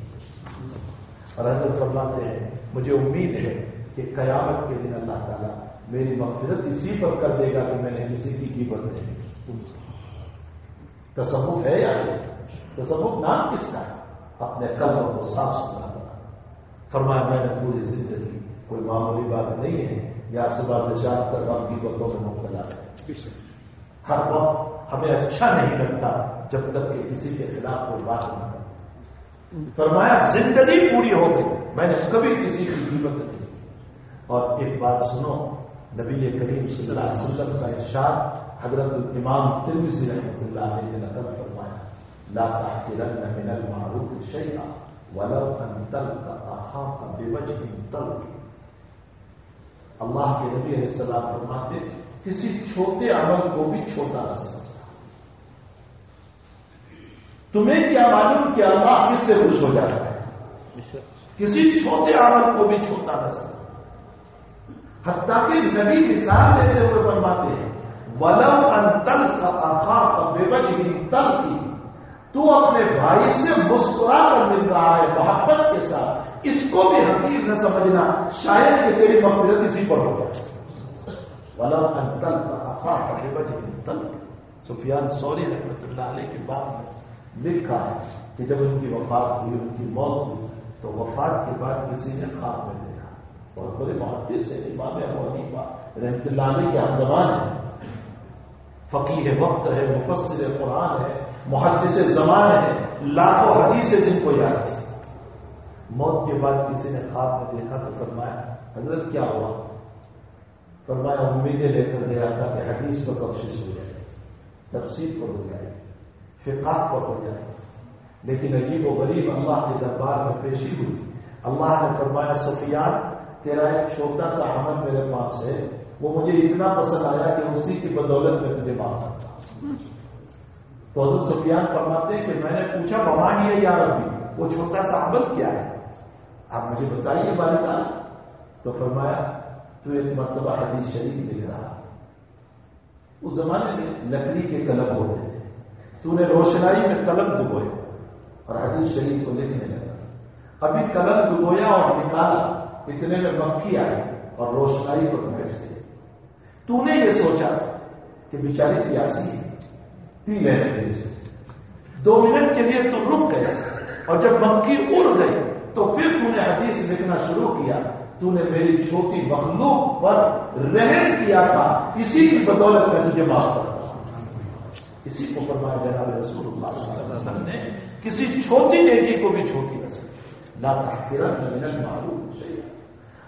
اور حضرت فرماتے ہیں مجھے امید ہے کہ قیامت کے دن اللہ تعالیٰ میری مغفرت اسی پر کر دے گا کہ میں نے کسی کی غیبت نہیں کی. تصوف ہے یا نہیں؟ تصوف نام کس کا ہے؟ اپنے قلب کو صاف ستھرا بنا. فرمایا میں نے پوری زندگی، کوئی معمولی بات نہیں ہے یا صبح سے شام تک ہم کی باتوں میں مبتلا ہے. ہر وقت ہمیں اچھا نہیں لگتا جب تک کہ کسی کے خلاف کوئی بات نہ کرے. فرمایا زندگی پوری ہو گئی، میں نے کبھی کسی کی غیبت نہیں کی. اور ایک بات سنو، نبی کریم صلی اللہ علیہ وسلم کا ارشاد حضرت امام ترمذی رحمۃ اللہ علیہ نے نقل فرمایا لا تحقرن من المعروف شيئا ولو ان تلقى اخاك بوجه طلق. اللہ کے نبی علیہ السلام فرماتے کسی چھوٹے عمل کو بھی چھوٹا نہ سمجھنا. تمہیں کیا معلوم کہ اللہ کس سے خوش ہو جاتا ہے؟ کسی چھوٹے عمل کو بھی چھوٹا نہ سمجھنا. حتیٰ کہ نبی مثال دیتے ہوئے فرماتے ہیں وَلَوْ أَن تَلْقَ أَخَاكَ بِوَجْهٍ طَلْقٍ، تو اپنے بھائی سے مسکرا کر مل رہا ہے محبت کے ساتھ، اس کو بھی حقیر نہ سمجھنا، شاید کہ تیری مغفرت اسی پر ہو جائے. وَلَوْ أَن تَلْقَ أَخَاكَ بِوَجْهٍ طَلْقٍ. سفیان ثوری رحمۃ اللہ علیہ کے بعد میں لکھا ہے کہ جب ان کی وفات ہوئی، ان کی موت ہوئی، تو وفات کے بعد کسی نے خواب میں دیکھا. اور بڑے محدث سے امام ابو حنیفہ رحمۃ اللہ علیہ کے ہم زمان ہیں، فقیہ وقت ہے، مفسر قرآن ہے، محدث زمان ہے، لاکھوں حدیثیں جن کو یاد ہے. موت کے بعد کسی نے خواب میں دیکھا تو فرمایا حضرت کیا ہوا؟ فرمایا امیدیں لے کر گیا تھا کہ حدیث پر بخشش ہو جائے، تفسیر پر ہو جائے، فقہ پر ہو جائے، لیکن عجیب و غریب اللہ کے دربار میں پیشی ہوئی. اللہ نے فرمایا سفیان تیرا ایک چھوٹا سا عمل میرے پاس ہے، وہ مجھے اتنا پسند آیا کہ اسی کی بدولت میں تجھے معاف کرتا ہوں. تو حضرت سفیان فرماتے ہیں کہ میں نے پوچھا وما ہی ہے یا ربی، وہ چھوٹا سا عمل کیا ہے آپ مجھے بتائیے باری تعالیٰ. تو فرمایا تو ایک مرتبہ حدیث شریف لکھ رہا. اس زمانے میں لکڑی کے قلم ہوتے تھے، تو نے روشنائی میں قلم ڈبوئے اور حدیث شریف کو لکھنے لگا. ابھی قلم ڈبویا اور نکالا، اتنے میں مکھی آئی اور روشنائی پر بیٹھ گئی. تو نے یہ سوچا کہ بیچاری پیاسی ہے، پی لینے سے 2 منٹ کے لیے تو رک گیا، اور جب مکھی اڑ گئی تو پھر تو نے حدیث لکھنا شروع کیا، تو نے میری چھوٹی مخلوق پر رحم کیا تھا، اسی کی بدولت میں تجھے معاف کرتا ہوں۔ اسی کو فرمایا جناب رسول اللہ صلی اللہ علیہ وسلم نے، کسی چھوٹی نیکی کو بھی چھوٹی نہ سمجھے، لا تحقرن من المعروف شیئا۔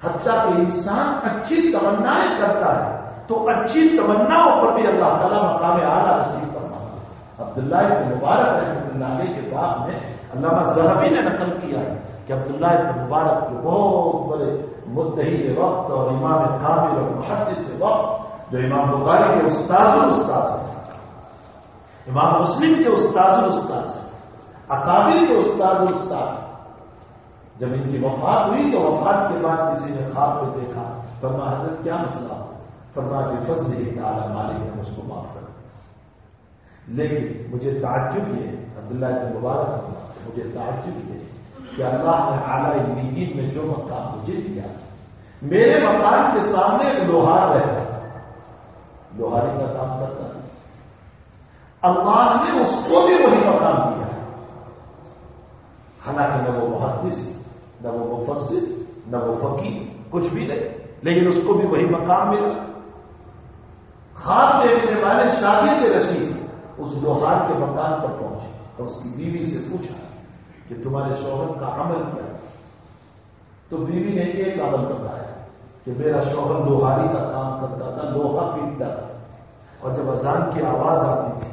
حتیٰ کہ انسان اچھی تمنائیں کرتا ہے تو اچھی تمناؤں پر بھی اللہ تعالیٰ مقام اعلیٰ نصیب فرماتا ہے۔ عبداللہ بن مبارک رحمۃ اللہ علیہ کے باب میں علامہ ذہبی نے نقل کیا ہے کہ عبداللہ بن مبارک جو بہت بڑے مدعی وقت اور امام کامل اور محدث وقت، جو امام بخاری کے استاد ہیں، امام مسلم کے استاد ہیں، اکابر کے استاد ہیں، جب ان کی وفات ہوئی تو وفات کے بعد کسی نے خواب کو دیکھا، فرمایا حضرت کیا مسئلہ ہو؟ فرمایا کہ فضل تعالی مالک نے اس کو معاف کر، لیکن مجھے تعجب یہ ہے، عبداللہ بن مبارک مجھے تعجب یہ ہے کہ اللہ نے اعلیٰ علین میں جو مقام مجھے دیا، میرے مکان کے سامنے ایک لوہار رہتا تھا، لوہاری کا کام کرتا تھا، اللہ نے اس کو بھی وہی مقام دیا، حالانکہ نہ وہ محدث، نہ وہ مفسر، نہ وہ فقیہ، کچھ بھی نہیں، لیکن اس کو بھی وہی مقام ملا۔ خواب دیکھنے والے شاگرد رشید اس لوہار کے مکان پر پہنچے اور اس کی بیوی سے پوچھا کہ تمہارے شوہر کا عمل کیا؟ تو بیوی نے ایک عمل بتایا کہ میرا شوہر لوہاری کا کام کرتا تھا، لوہا پیٹتا تھا، اور جب اذان کی آواز آتی تھی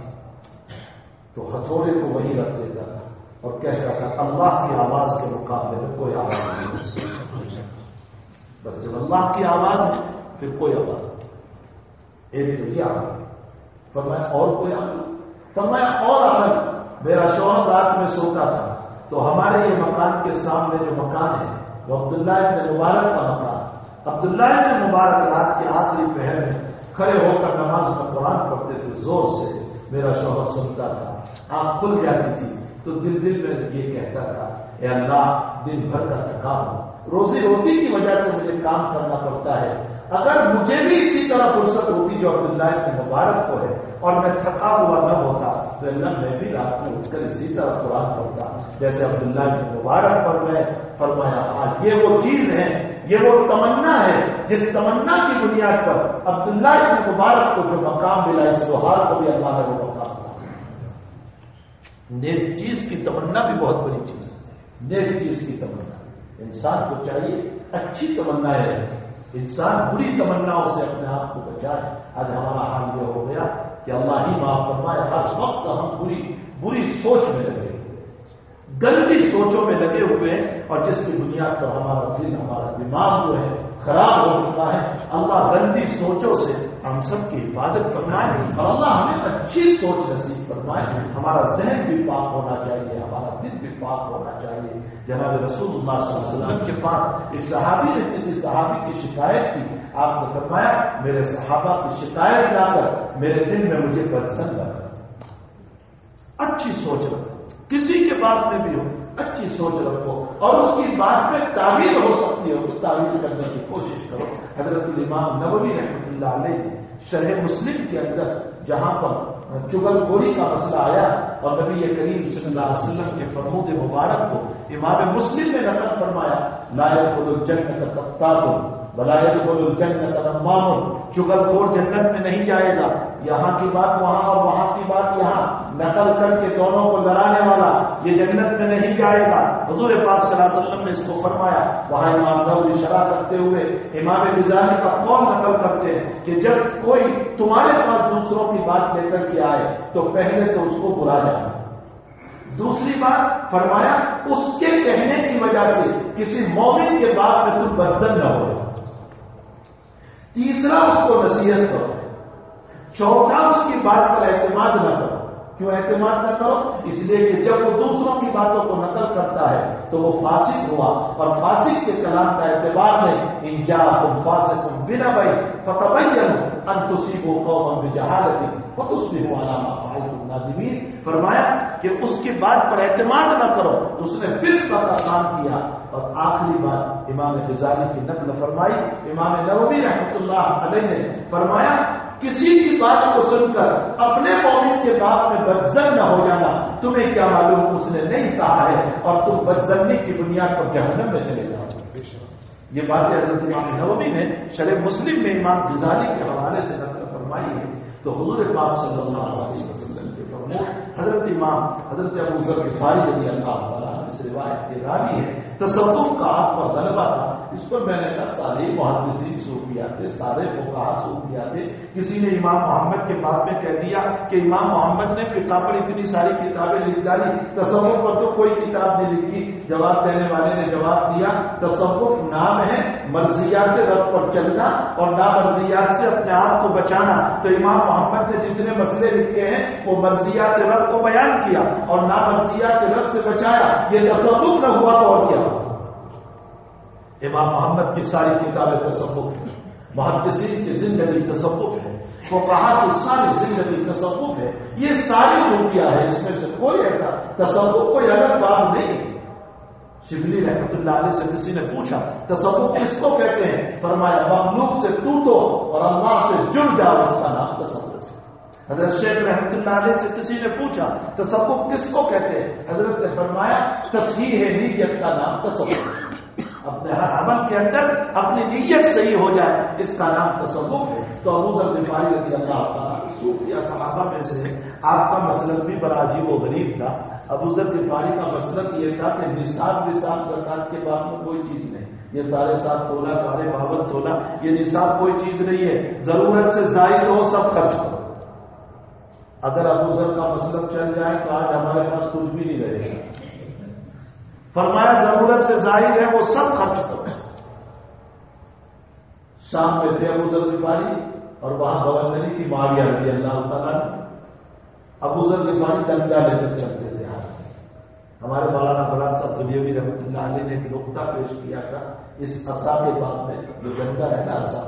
تو ہتھوڑے کو وہی رکھ دیتا تھا اور کہتا تھا اللہ کی آواز کے مقابلے میں کوئی آواز نہیں، بس جب اللہ کی آواز ہے پھر کوئی آواز نہیں۔ ایک تو یہ عمل، فرمایا اور کوئی عمل؟ فرمایا اور عمل، میرا شوہر رات میں سوتا تھا تو ہمارے یہ مکان کے سامنے جو مکان ہے وہ عبداللہ بن مبارک کا مکان، عبداللہ بن مبارک رات کے آخری پہر میں کھڑے ہو کر نماز میں قرآن پڑھتے تھے، زور سے میرا شوہر سنتا تھا، آنکھ کھل جاتی تھی تو دل میں یہ کہتا تھا اے اللہ دن بھر کا تھکا ہوں، روزی روٹی کی وجہ سے مجھے کام کرنا پڑتا ہے، اگر مجھے بھی اسی طرح فرصت ہوتی جو عبداللہ بن مبارک کو ہے اور میں تھکا ہوا نہ ہوتا تو اللہ میں بھی رات میں اٹھ کر اسی طرح قرآن پڑھتا جیسے عبداللہ بن مبارک پر میں۔ فرمایا ہاں یہ وہ چیز ہے، یہ وہ تمنا ہے جس تمنا کی بنیاد پر عبداللہ بن مبارک کو جو مقام ملا، اس لوہار کو بھی اللہ نے وہ مقام دیا۔ نیک چیز کی تمنا بھی بہت بڑی چیز ہے، نیک چیز کی تمنا انسان کو چاہیے اچھی تمنائیں رہیں، انسان بری تمناؤں سے اپنے آپ کو بچائے۔ آج ہمارا حال یہ ہو گیا کہ اللہ ہی معاف فرمائے، ہر وقت ہم بری سوچ میں لگے ہوئے، گندی سوچوں میں لگے ہوئے ہیں، اور جس کی بنیاد پر ہمارا دل، ہمارا دماغ جو ہے خراب ہو چکا ہے۔ اللہ گندی سوچوں سے ہم سب کی حفاظت فرمائے اور اللہ ہمیں اچھی سوچ نصیب فرمائے۔ ہمارا ذہن بھی پاک ہونا چاہیے، ہمارا دل بھی پاک ہونا چاہیے۔ جناب رسول اللہ صلی اللہ علیہ وسلم کے پاس ایک صحابی نے کسی صحابی کی شکایت کی، آپ نے فرمایا میرے صحابہ کی شکایت لا کر میرے دل میں مجھے پسند لگا۔ اچھی سوچ رکھو، کسی کے بات میں بھی ہو اچھی سوچ رکھو، اور اس کی بات میں تعبیر ہو سکتی ہے تو تعبیر کرنے کی کوشش کرو۔ حضرت امام نووی رحمۃ اللہ علیہ شرح مسلم کے اندر جہاں پر چغل خوری کا مسئلہ آیا اور نبی کریم صلی اللہ علیہ وسلم کے فرمود مبارک کو امام مسلم نے نقل فرمایا، لا يدخل الجنة قطات ولا يدخل الجنة نمام، چغل خور جنت میں نہیں جائے گا، یہاں کی بات وہاں اور وہاں کی بات یہاں نقل کر کے دونوں کو لڑانے والا یہ جنت میں نہیں جائے گا۔ حضور پاک صلی اللہ علیہ وسلم نے اس کو فرمایا۔ وہاں امام نووی شرح کرتے ہوئے امام غزالی کا قول نقل کرتے ہیں کہ جب کوئی تمہارے پاس دوسروں کی بات لے کر کے آئے تو پہلے تو اس کو برا جانا، دوسری بات فرمایا اس کے کہنے کی وجہ سے کسی مومن کے بات میں تم بدزن نہ ہو، تیسرا اس کو نصیحت کرو، چوتھا اس کی بات پر اعتماد نہ کرو۔ کیوں اعتماد نہ کرو؟ اس لیے کہ جب وہ دوسروں کی باتوں کو نقل کرتا ہے تو وہ فاسق ہوا، اور فاسق کے کلام کا اعتبار نہیں۔ ان جاءکم فاسق بنبأ فتبینوا ان تصیبوا قوما بجہالۃ فتصبحوا علی ما فعلتم نادمین۔ فرمایا کہ اس کی بات پر اعتماد نہ کرو، اس نے فسق کا کام کیا۔ اور آخری بات امام غزالی کی نقل فرمائی، امام نووی رحمۃ اللہ علیہ نے فرمایا کسی کی بات کو سن کر اپنے مومن کے بات میں بدظن نہ ہو جانا، تمہیں کیا معلوم اس نے نہیں کہا ہے اور تم بدظنی کی بنیاد پر جہنم میں چلے جاؤ۔ یہ باتیں حضرت امام نووی نے شرح مسلم میں امام غزالی کے حوالے سے نقل فرمائی ہے۔ تو حضور پاک صلی اللہ علیہ وسلم کے فرمود حضرت ابو ذر غفاری رضی اللہ تعالیٰ عنہ اس روایت کے راوی ہے، تصوف کا آپ پر غلبہ تھا۔ اس پر میں نے کہا سارے محدثین صوفیاء تھے، سارے فقہاء صوفیاء تھے۔ کسی نے امام محمد کے باب میں کہہ دیا کہ امام محمد نے فقہ پر اتنی ساری کتابیں لکھ ڈالی، تصوف پر تو کوئی کتاب نہیں لکھی۔ جواب دینے والے نے جواب دیا تصوف نام ہے مرضیات رب پر چلنا اور نامرضیات سے اپنے آپ کو بچانا۔ تو امام محمد نے جتنے مسئلے لکھے ہیں وہ مرضیات رب کو بیان کیا اور نامرضیات رب سے بچایا، یہ تصوف نہ ہوا تو اور کیا ہوا؟ امام محمد کی ساری کتابیں تصوف ہیں، محدثین کی زندگی تصوف ہے، فقہاء کی ساری زندگی تصوف ہے۔ یہ ساری خوبیاں ہے، اس میں سے کوئی ایسا تصوف کوئی الگ بات نہیں ہے۔ شبلی رحمۃ اللہ علیہ سے کسی نے پوچھا تصوف کس کو کہتے ہیں؟ فرمایا مخلوق سے ٹوٹو اور اللہ سے جڑ جاؤ، اس کا نام تصوف ہے۔ حضرت شیخ رحمۃ اللہ علیہ سے کسی نے پوچھا تصوف کس کو کہتے ہیں؟ حضرت نے فرمایا تصحیح نیت کا نام تصوف ہے، اپنے ہر عمل کے اندر اپنی نیت صحیح ہو جائے، اس کا نام تصوف ہے۔ تو ابو ذر غفاری رضی اللہ تعالیٰ صوفیہ صحابہ میں سے آپ کا مسلک بھی بڑا عجیب و غریب تھا۔ ابو ذر غفاری کا مسلک یہ تھا کہ نصاب زکات کے بعد میں کوئی چیز نہیں، یہ 7.5 تولہ 52 تولہ یہ نصاب کوئی چیز نہیں ہے، ضرورت سے زائد ہو سب خرچ کرو۔ اگر ابو ذر کا مسلک چل جائے تو آج ہمارے پاس کچھ بھی نہیں رہے گا۔ فرمایا ضرورت سے زائد ہے وہ سب خرچ کرو۔ شام میں تھے ابو ذر غفاری اور وہاں گورنری کی معاویہ رضی اللہ تعالیٰ نے۔ ابو ذر غفاری ڈنڈا لے کر چلتے تھے۔ ہمارے مولانا بلال صاحب دنیاوی رحمۃ اللہ علیہ نے ایک نقطہ پیش کیا تھا اس عصا کے باب میں، جو ڈنڈا ہے نا عصا،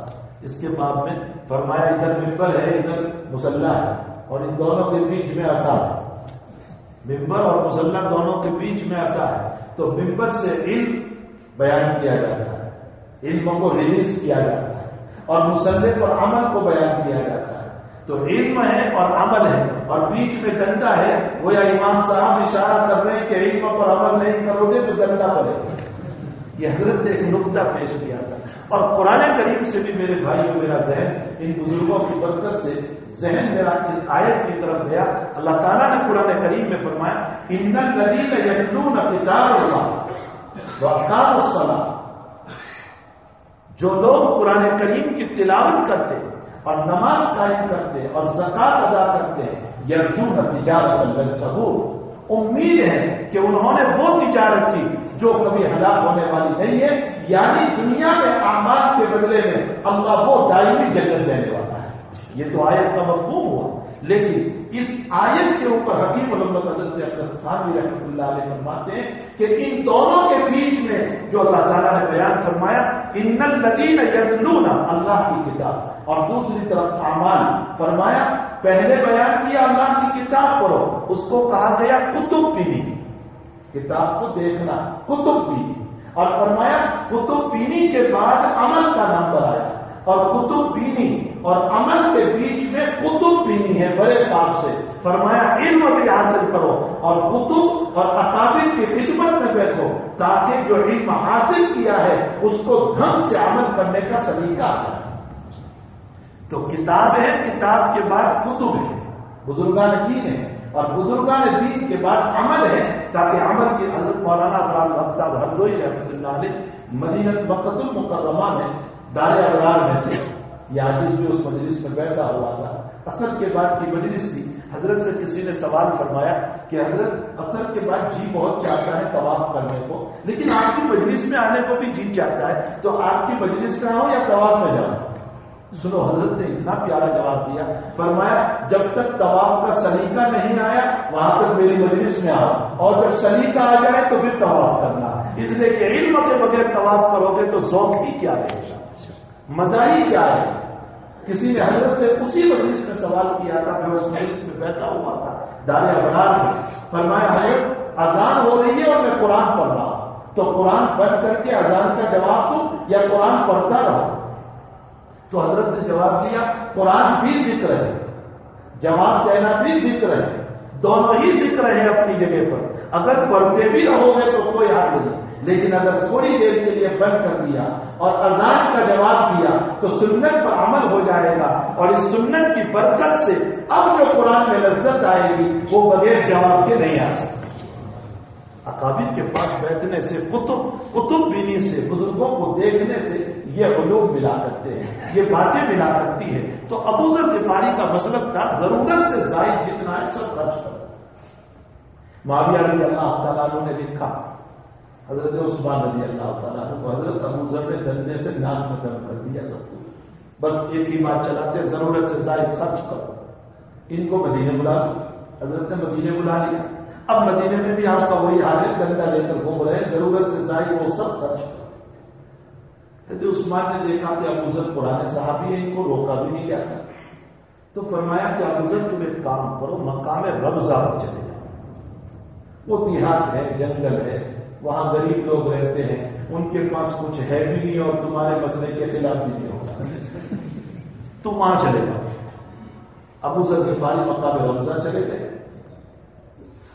اس کے باب میں فرمایا ادھر ممبر ہے ادھر مصلی ہے اور ان دونوں کے بیچ میں عصا ہے، ممبر اور مصلی دونوں کے بیچ میں عصا ہے۔ تو ممبر سے علم بیان کیا جاتا ہے، علم کو ریلیز کیا جاتا ہے، اور مصلی پر عمل کو بیان کیا جاتا ہے۔ تو علم ہے اور عمل ہے اور بیچ میں ڈنڈا ہے، وہ یا امام صاحب اشارہ کر رہے ہیں کہ علم پر عمل نہیں کرو گے تو ڈنڈا پڑے گا۔ یہ حضرت نے ایک نقطہ پیش کیا تھا۔ اور قرآن کریم سے بھی میرے بھائیوں میرا ذہن ان بزرگوں کی برکت سے ذہن میرا اس آیت کی طرف گیا۔ اللہ تعالیٰ نے قرآن کریم میں فرمایا ان الذین یتلون کتاب اللہ واقاموا الصلاۃ، جو لوگ قرآن کریم کی تلاوت کرتے ہیں اور نماز قائم کرتے ہیں اور زکات ادا کرتے ہیں، یرجون تجارۃ لن تبور، امید ہے کہ انہوں نے وہ تجارت کی جو کبھی ہلاک ہونے والی نہیں ہے، یعنی دنیا میں اعمال کے بدلے میں اللہ وہ دائمی جنت دینے والا ہے۔ یہ تو آیت کا مفہوم ہوا، لیکن اس آیت کے اوپر حکیم علامہ حضرت اقتصادی رحمۃ اللہ علیہ فرماتے ہیں کہ ان دونوں کے بیچ میں جو اللہ تعالیٰ نے بیان فرمایا ان الذین یتلون اللہ کی کتاب، اور دوسری طرف اعمال فرمایا، پہلے بیان کیا اللہ کی کتاب پڑھو، اس کو کہا گیا کتب پینی، کتاب کو دیکھنا کتب پینی، اور فرمایا کتب پینی کے بعد عمل کا نمبر آیا، اور کتب پینی اور عمل کے بیچ میں کتب پینی ہے بڑے پاک سے، فرمایا علم بھی حاصل کرو اور کتب اور اکابر کی خدمت میں بیٹھو تاکہ جو علم حاصل کیا ہے اس کو ڈھنگ سے عمل کرنے کا سلیقہ آتا ہے۔ تو کتاب ہے، کتاب کے بعد کتب ہے، بزرگان دین ہے، اور بزرگان دین کے بعد عمل ہے، تاکہ عمل کی حضرت مولانا ابراہیم الحق صاحب ہردوئی رحمۃ اللہ علیہ مدینہ مکۃ المکرمہ میں دار ابرار میں تھے، یہ حدیث بھی اس مجلس میں بیٹھا ہوا تھا، عصر کے بعد کی مجلس تھی۔ حضرت سے کسی نے سوال فرمایا کہ حضرت عصر کے بعد جی بہت چاہتا ہے طواف کرنے کو، لیکن آپ کی مجلس میں آنے کو بھی جی چاہتا ہے، تو آپ کی مجلس میں آؤں یا طواف میں جاؤں؟ سنو، حضرت نے اتنا پیارا جواب دیا، فرمایا جب تک طواف کا سلیقہ نہیں آیا وہاں تک میری مجلس میں آؤ، اور جب سلیقہ آ جائے تو پھر طواف کرنا، اس لیے کہ علم کے بغیر طواف کرو گے تو ذوق ہی کیا رہے گا، مزہ ہی کیا ہے۔ کسی نے حضرت سے اسی مجلس میں سوال کیا تھا، میں اس مجلس میں بیٹھا ہوا تھا دار ابرار میں، فرمایا حضرت اذان ہو رہی ہے اور میں قرآن پڑھ رہا ہوں، تو قرآن پڑھ کر کے اذان کا جواب دوں یا قرآن پڑھتا رہو؟ تو حضرت نے جواب دیا قرآن بھی ذکر ہے، جواب دینا بھی ذکر ہے، دونوں ہی ذکر ہے اپنی جگہ پر. اگر پڑھتے بھی رہو گے تو کوئی حرج نہیں، لیکن اگر تھوڑی دیر کے لیے بند کر دیا اور اذان کا جواب دیا تو سنت پر عمل ہو جائے گا، اور اس سنت کی برکت سے اب جو قرآن میں لذت آئے گی وہ بغیر جواب کے نہیں آ سکتی. اکابر کے پاس بیٹھنے سے، کتب بینی سے، بزرگوں کو دیکھنے سے یہ علوم ملا کرتے ہیں، یہ باتیں ملا کرتی ہے. تو ابو ذر غفاری کا مسلک تھا ضرورت سے زائد جتنا ہے سب خرچ کرو. معاویہ رضی اللہ تعالیٰ عنہ نے لکھا حضرت عثمان رضی اللہ تعالیٰ عنہ کو حضرت ابو ذر نے دھرنے سے ناک میں دم کر دیا سب کو، بس ایک ہی بات چلاتے ضرورت سے زائد خرچ کرو. ان کو مدینے بلا دو. حضرت نے مدینے بلا لیا. اب مدینے میں بھی آپ کا وہی حال ہے، گندا لے کر گھوم رہے ہیں، ضرورت سے زائد وہ سب خرچ کرو. حضرت عثمان نے دیکھا کہ ابو ذر پرانے صحابی ہیں، ان کو روکا بھی نہیں جاتا، تو فرمایا کہ ابو ذر تم ایک کام کرو، مقام ربضہ پر چلے جاؤ. وہ دیہات ہے، جنگل ہے، وہاں غریب لوگ رہتے ہیں، ان کے پاس کچھ ہے بھی نہیں اور تمہارے مسئلے کے خلاف بھی نہیں ہوگا، تم وہاں چلے جاؤ. ابو ذر غفاری مقام ربضہ چلے گئے.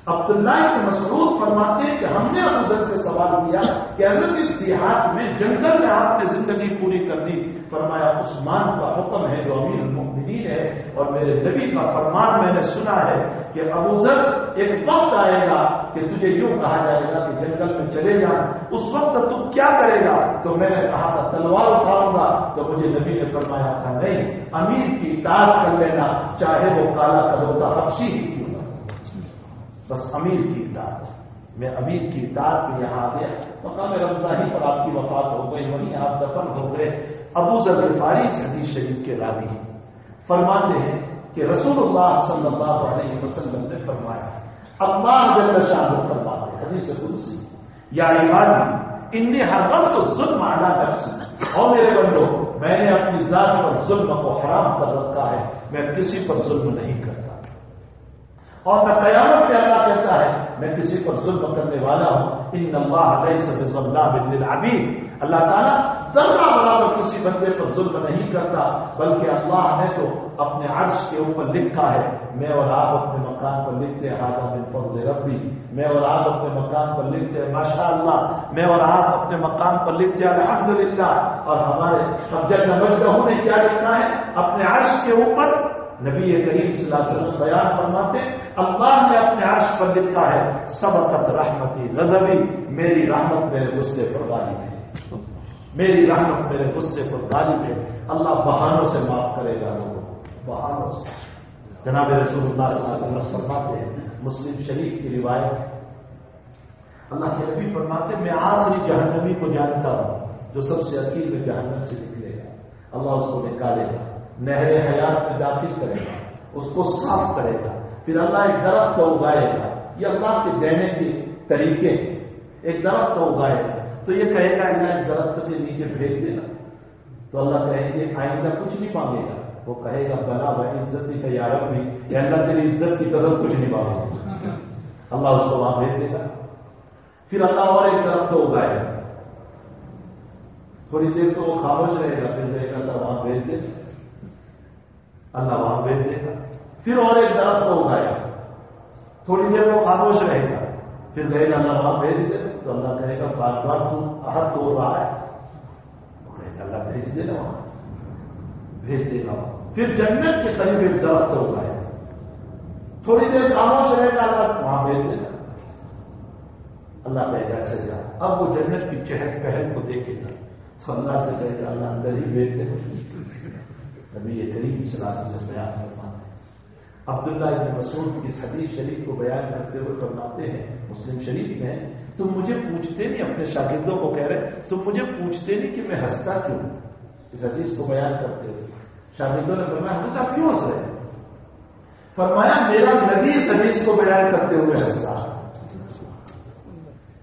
عبداللہ بن مسعود فرماتے ہیں کہ ہم نے ابو ذر سے سوال کیا کہ حضرت اس دیہات میں جنگل میں آپ نے زندگی پوری کر دی. فرمایا عثمان کا حکم ہے جو امیر المؤمنین ہے، اور میرے نبی کا فرمان میں نے سنا ہے کہ ابو ذر ایک وقت آئے گا کہ تجھے یوں کہا جائے گا کہ جنگل میں چلے جا، اس وقت تو کیا کرے گا؟ تو میں نے کہا تھا تلوار اٹھاؤں گا، تو مجھے نبی نے فرمایا تھا نہیں، امیر کی اطاعت کر لینا، چاہے وہ کالا کلوتا حبشی ہی کیوں نہ. بس امیر کی اطاعت. میں امیر کی اطاعت میں یہاں آ گیا. مقام ربضہ ہی پر آپ کی وفات ہو گئی، وہیں آپ دفن ہو گئے. ابو ذر غفاری اس حدیث شریف کے راوی فرماتے ہیں کہ رسول اللہ صلی اللہ علیہ وسلم نے فرمایا، اللہ جل شانہ فرماتے ہیں حدیث قدسی، یا عبادی انی حرمت الظلم علی نفسی، اور میرے بندو میں نے اپنی ذات پر ظلم کو حرام کر رکھا ہے، میں کسی پر ظلم نہیں کرتا. اور میں قیامت میں اللہ کہتا ہے میں کسی پر ظلم کرنے والا ہوں. ان اللہ لیس بظلام للعبید، اللہ تعالیٰ ذرہ برابر کسی بندے پر ظلم نہیں کرتا، بلکہ اللہ نے تو اپنے عرش کے اوپر لکھا ہے. میں اور آپ اپنے مقام پر لکھتے ہیں ھذا من فضل ربی، میں اور آپ اپنے مقام پر لکھتے ہیں ماشاء اللہ، میں اور آپ اپنے مقام پر لکھتے ہیں الحمدللہ. اور ہمارے جل مجدہ نے کیا لکھا ہے اپنے عرش کے اوپر؟ نبی کریم صلی اللہ علیہ وسلم بیان فرماتے اللہ نے اپنے عرش پر لکھا ہے سبقت رحمتی غضبی، میری رحمت میرے غصے پر غالب ہے، میری رحمت میرے غصے پر غالب ہے. اللہ بہانوں سے معاف کرے گا لوگوں، بہانوں سے. جناب رسول اللہ صلی اللہ علیہ وسلم فرماتے ہیں، مسلم شریف کی روایت، اللہ کے نبی فرماتے میں آخری جہنمی کو جانتا ہوں جو سب سے اخیر میں جہنم سے نکلے گا. اللہ اس کو نکالے گا، نہر حیات میں داخل کرے گا، اس کو صاف کرے گا، پھر اللہ ایک درخت کو اگائے گا. یہ اللہ کے دینے کے طریقے، ایک درخت کو اگائے گا تو یہ کہے گا اللہ اس درخت کے نیچے بھیج دینا، تو اللہ کہیں گے آئندہ کچھ نہیں مانگے گا. وہ کہے گا بنا بھائی عزت کا یا رب بھی، یا اللہ تیری عزت کی قسم کچھ نہیں مانگے گا. اللہ اس کو وہاں بھیج دے گا. پھر اللہ اور ایک درخت کو اگائے گا، تھوڑی دیر تو وہ خاموش رہے گا، پھر کہے گا اللہ وہاں بھیج دے گا، اللہ وہاں بھیج دے گا. پھر اور ایک درخت کو اگائے گا، تھوڑی دیر وہ خاموش رہے گا، پھر کہے گا اللہ وہاں بھیج دے گا. تو اللہ کہے گا بار بار تو عہد توڑ رہا ہے، وہ کہے گا اللہ بھیج دے گا، وہاں بھیج دے گا. پھر جنت کے قریب ایک درخت کو اگائے گا، تھوڑی دیر خاموش رہے گا، اللہ وہاں بھیج دے گا. اللہ کہے گا اچھا جا. اب وہ جنت کی چہل پہل کو دیکھے گا تو اللہ سے کہے گا اللہ اندر ہی بھیج دے گا. نبی کریم صلی اللہ علیہ وسلم بیان فرماتے ہیں. عبداللہ بن مسعود اس حدیث شریف کو بیان کرتے ہوئے فرماتے ہیں مسلم شریف میں، تم مجھے پوچھتے نہیں، اپنے شاگردوں کو کہہ رہے تم مجھے پوچھتے نہیں کہ میں ہنستا کیوں. اس حدیث کو بیان کرتے ہوئے شاگردوں نے فرمایا حضرت آپ کیوں ہنس رہے ہیں؟ فرمایا میرا نبی اس حدیث کو بیان کرتے ہوئے ہنستا.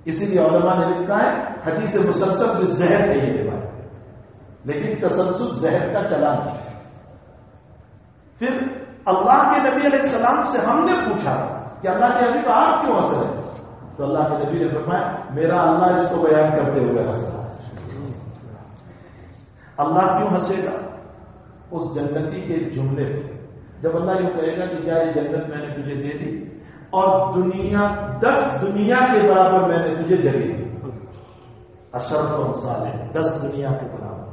اسی لیے علماء نے لکھا ہے حدیث مسلسل زہر ہے یہ روایت، لیکن تسلسل زہر کا چلان ہے. پھر اللہ کے نبی علیہ السلام سے ہم نے پوچھا کہ اللہ کے نبی آپ کیوں ہنس رہے ہیں؟ تو اللہ کے نبی نے فرمایا میرا اللہ اس کو بیان کرتے ہوئے ہنس رہا ہے. اللہ کیوں ہنسے گا؟ اس جنتی کے جملے پہ جب اللہ یہ کہے گا کہ کیا یہ جنت میں نے تجھے دے دی اور 10 دنیا کے برابر میں نے تجھے جگہ دی. اشرف و مثال ہے 10 دنیا کے برابر،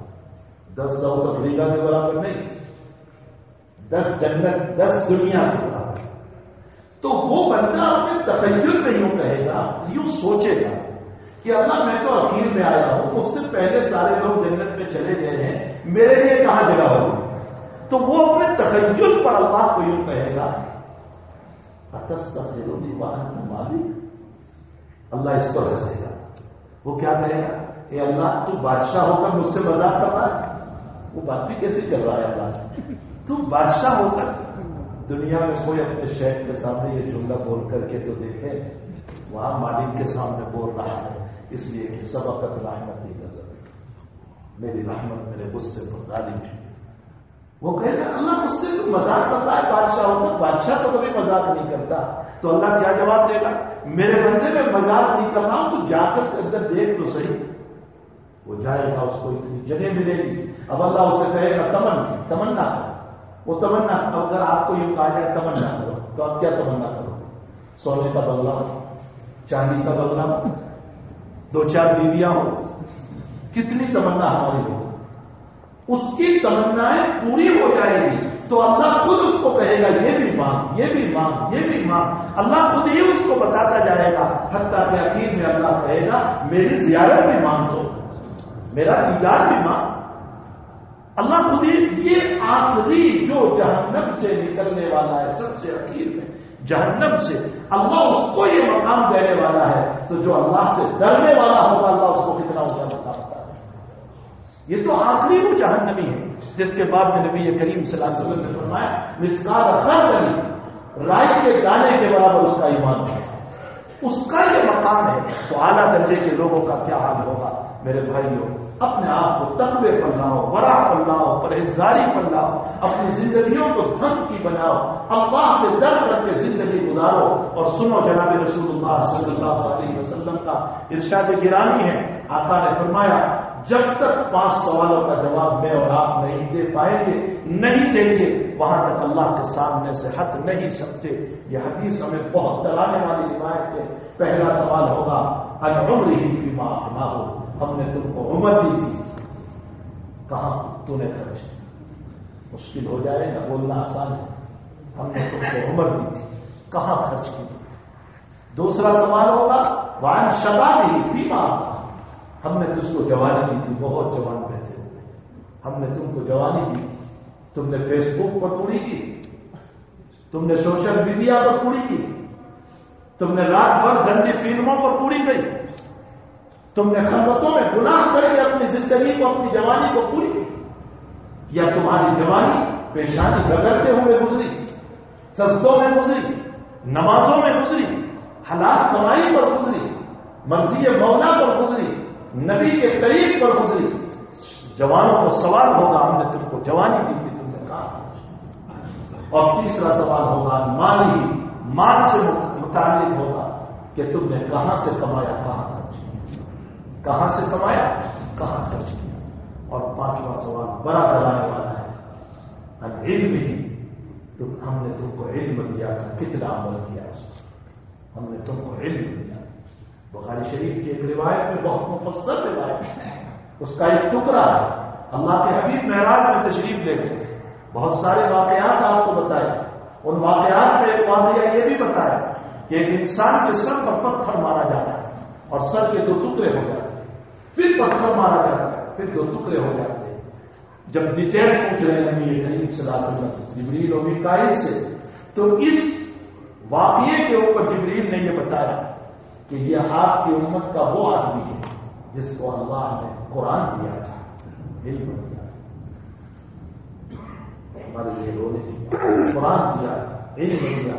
10 ساؤتھ افریقہ کے برابر نہیں، 10 جنت 10 دنیا کے برابر. تو وہ بندہ اپنے تخیل میں یوں کہے گا، یوں سوچے گا کہ اللہ میں تو اخیر میں آیا ہوں، مجھ سے پہلے سارے لوگ جنت میں چلے گئے ہیں، میرے لیے کہاں جگہ ہوگی. تو وہ اپنے تخیل پر اللہ کو یوں کہے گا اتستخرونی وانت مالک. اللہ اس پر ہنسے گا. وہ کیا کہے گا کہ اللہ تو بادشاہ ہو کر مجھ سے مذاق کر رہا ہے. وہ بات بھی کیسے کر رہا ہے اللہ سے؟ تو بادشاہ ہو کر دنیا میں کوئی اپنے شیخ کے سامنے یہ جملہ بول کر کے تو دیکھے، وہاں مالک کے سامنے بول رہا ہے اس لیے کہ سبقت رحمتی نظر، میری رحمت میرے غصے پر غالب ہے. وہ کہے گا اللہ مجھ سے تو مذاق کرتا ہے بادشاہ ہو کر، بادشاہ تو کبھی مذاق نہیں کرتا. تو اللہ کیا جواب دے گا؟ میرے بندے میں مذاق نہیں کر رہا ہوں، تو جا کر اندر دیکھ تو صحیح. وہ جائے گا، اس کو اتنی جگہ ملے گی. اب اللہ اسے کہے گا تمنا کرو. وہ تمنا، اگر آپ کو یہ کہا جائے تمنا کرو تو آپ کیا تمنا کرو؟ سونے کا بنگلہ، چاندی کا بنگلہ، 2-4 بیویاں ہو، کتنی تمنا ہماری ہو. اس کی تمنائیں پوری ہو جائے گی تو اللہ خود اس کو کہے گا یہ بھی مانگ، یہ بھی مانگ، یہ بھی مانگ. اللہ خود ہی اس کو بتاتا جائے گا، حتیٰ کہ اخیر میں اللہ کہے گا میری زیارت بھی مانگ دو، میرا دیدار بھی مانگ. اللہ خود ہی یہ آخری جو جہنم سے نکلنے والا ہے، سب سے اخیر میں جہنم سے اللہ اس کو یہ مقام دینے والا ہے. تو جو اللہ سے ڈرنے والا ہوگا اللہ اس کو کتنا اونچا مقام ہوتا ہے. یہ تو آخری وہ جہنمی ہے جس کے بعد میں نبی کریم صلی اللہ علیہ وسلم نے فرمایا مثقال خردل، رائی کے دانے کے برابر اس کا ایمان ہے، اس کا یہ مقام ہے. تو اعلیٰ درجے کے لوگوں کا کیا حال ہوگا؟ میرے بھائیوں، اپنے آپ کو تقوی پر لاؤ، ورع پر لاؤ، پرہیزگاری پر لاؤ، اپنی زندگیوں کو دھن کی بناؤ، اللہ سے ڈر کر کے زندگی گزارو. اور سنو جناب رسول اللہ صلی اللہ علیہ وسلم کا ارشاد گرامی ہے. آقا نے فرمایا جب تک 5 سوالوں کا جواب میں اور آپ نہیں دے پائیں گے، نہیں دیں گے، وہاں تک اللہ کے سامنے سے ہٹ نہیں سکتے. یہ حدیث ہمیں بہت ڈرانے والی روایت ہے. پہلا سوال ہوگا ان عمرہ فیما افناہ، ہم نے تم کو عمر دی تھی، کہاں تو نے خرچ کی. مشکل ہو جائے گا، بولنا آسان ہے. ہم نے تم کو عمر دی تھی، کہاں خرچ کی. دوسرا سوال ہوگا وعن شبابہ فیما افناہ، ہم نے تجھ کو جوانی دی تھی، بہت جوان رہتے ہوئے ہم نے تم کو جوانی دی تھی. تم نے فیس بک پر پوری کی، تم نے سوشل میڈیا پر پوری کی، تم نے رات بھر گندی فلموں پر پوری گئی، تم نے خلوتوں میں گناہ کر کے اپنی زندگی کو، اپنی جوانی کو پوری کی. یا تمہاری جوانی پیشانی رگڑتے ہوئے گزری، سجدوں میں گزری، نمازوں میں گزری، حلال کمائی پر گزری، مرضی مولا پر گزری، نبی کے قریب پر گزری. جوانوں کو سوال ہوگا ہم نے تم کو جوانی دی تھی، تم نے کہا. اور تیسرا سوال ہوگا مال سے متعلق ہوگا کہ تم نے کہاں سے کمایا، کہاں خرچ کیا، کہاں سے کمایا، کہاں خرچ کیا. اور 5واں سوال بڑا ڈرانے والا ہے علم ہی، ہم نے تم کو علم دیا، کتنا عمل کیا اس کو. ہم نے تم کو علم دیا. بخاری شریف کی ایک روایت میں بہت مفصل روایت ہے، اس کا ایک ٹکڑا ہے. اللہ کے حبیب معراج میں تشریف لے گئے، بہت سارے واقعات آپ کو بتائے. ان واقعات میں ایک واقعہ یہ بھی بتایا کہ ایک انسان کے سر پر پتھر مارا جاتا ہے اور سر کے 2 ٹکڑے ہو جاتے ہیں، پھر پتھر مارا جاتا ہے، پھر 2 ٹکڑے ہو جاتے ہیں. جب ڈیٹیل پوچھ رہے ہیں نبی کریم صلی اللہ علیہ وسلم جبریل و میکائیل سے، تو اس واقعے کے اوپر جبریل نے یہ بتایا کہ یہ آپ کی امت کا وہ آدمی ہے جس کو اللہ نے قرآن دیا تھا، علم دیا تھا، ہمارے لیے رونے کی قرآن دیا، علم دیا،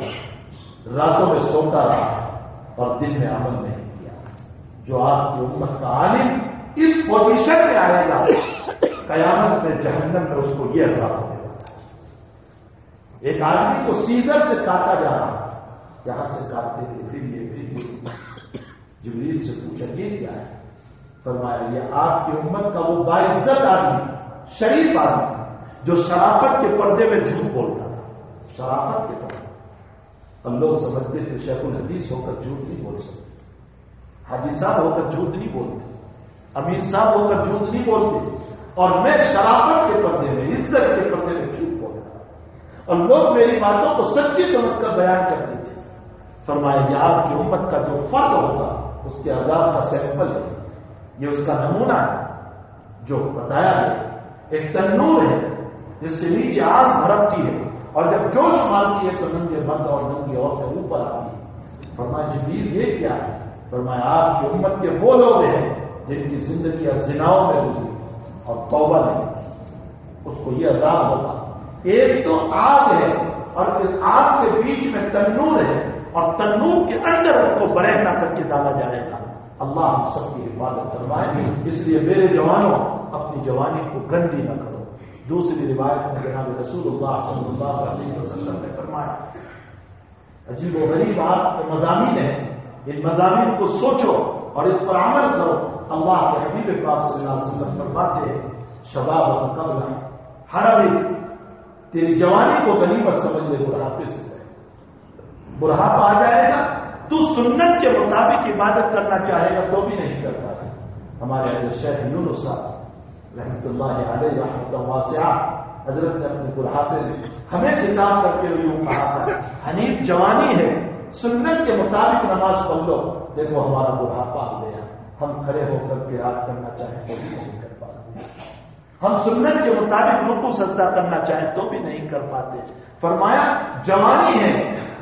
راتوں میں سوتا رہا اور دن میں عمل نہیں کیا. جو آپ کی امت کا عالم اس پوزیشن میں آئے گا، قیامت میں جہنم میں اس کو یہ عذاب ہوگا. ایک آدمی کو سیزر سے کاٹا جا رہا، یہاں سے کاٹتے تھے، پھر یہ جبریل سے پوچھا یہ کیا ہے؟ فرمایا یہ آپ کی امت کا وہ باعزت آدمی، شریف آدمی جو شرافت کے پردے میں جھوٹ بولتا تھا، شرافت کے پردے. ہم لوگ سمجھتے تھے شیخ الحدیث ہو کر جھوٹ نہیں بول سکتے، حاجی صاحب ہو کر جھوٹ نہیں بولتے، امیر صاحب ہو کر جھوٹ نہیں بولتے، اور میں شرافت کے پردے میں، عزت کے پردے میں جھوٹ بولتا تھا، اور لوگ میری باتوں کو سچی سمجھ کر بیان کرتے تھے. فرمایا یہ آپ کی امت کا جو فرد ہوگا اس کے عذاب کا سیمپل ہے، یہ اس کا نمونہ ہے جو بتایا ہے. ایک تنور ہے جس کے نیچے آگ بھڑکتی ہے اور جب جوش مارتی ہے تو ننگے مرد اور ننگی عورتیں اوپر آتی ہیں. فرمایا جبریل یہ کیا ہے؟ فرمایا آپ کی امت کے وہ لوگ ہیں جن کی زندگی اب زناؤں میں گزری اور توبہ نہیں کی، اس کو یہ عذاب ہوگا. ایک تو آگ ہے اور پھر آگ کے بیچ میں تنور ہے اور تنور کے اندر اس کو برہنا کر کے ڈالا جائے گا. اللہ ہم سب کی حفاظت کروائے. اس لیے میرے جوانوں اپنی جوانی کو گندی نہ کرو. دوسری روایت میں جناب رسول اللہ صلی اللہ علیہ وسلم نے فرمایا، عجیب و غریب آپ کے مضامین ہیں، ان مضامین کو سوچو اور اس پر عمل کرو. اللہ کے حبیب پاک صلی اللہ علیہ وسلم فرماتے ہیں شباب قبل حرم، تیری جوانی کو غنیمت سمجھ لے بڑھاپے سے. بڑھاپا آ جائے گا تو سنت کے مطابق عبادت کرنا چاہے گا تو بھی نہیں کر پائے. ہمارے حضرت شیخ یونس صاحب رحمۃ اللہ علیہ رحمۃ واسعہ حضرت نے اپنے بڑھاپے میں ہمیں خطاب کر کے یوں کہا تھا، حنیف جوانی ہے، سنت کے مطابق نماز پڑھ لو. دیکھو ہمارا بڑھاپا آ گیا، ہم کھڑے ہو کر قرات کرنا چاہیں تو بھی نہیں کر پاتے، ہم سنت کے مطابق رکوع سجدہ کرنا چاہیں تو بھی نہیں کر پاتے. فرمایا جوانی ہے،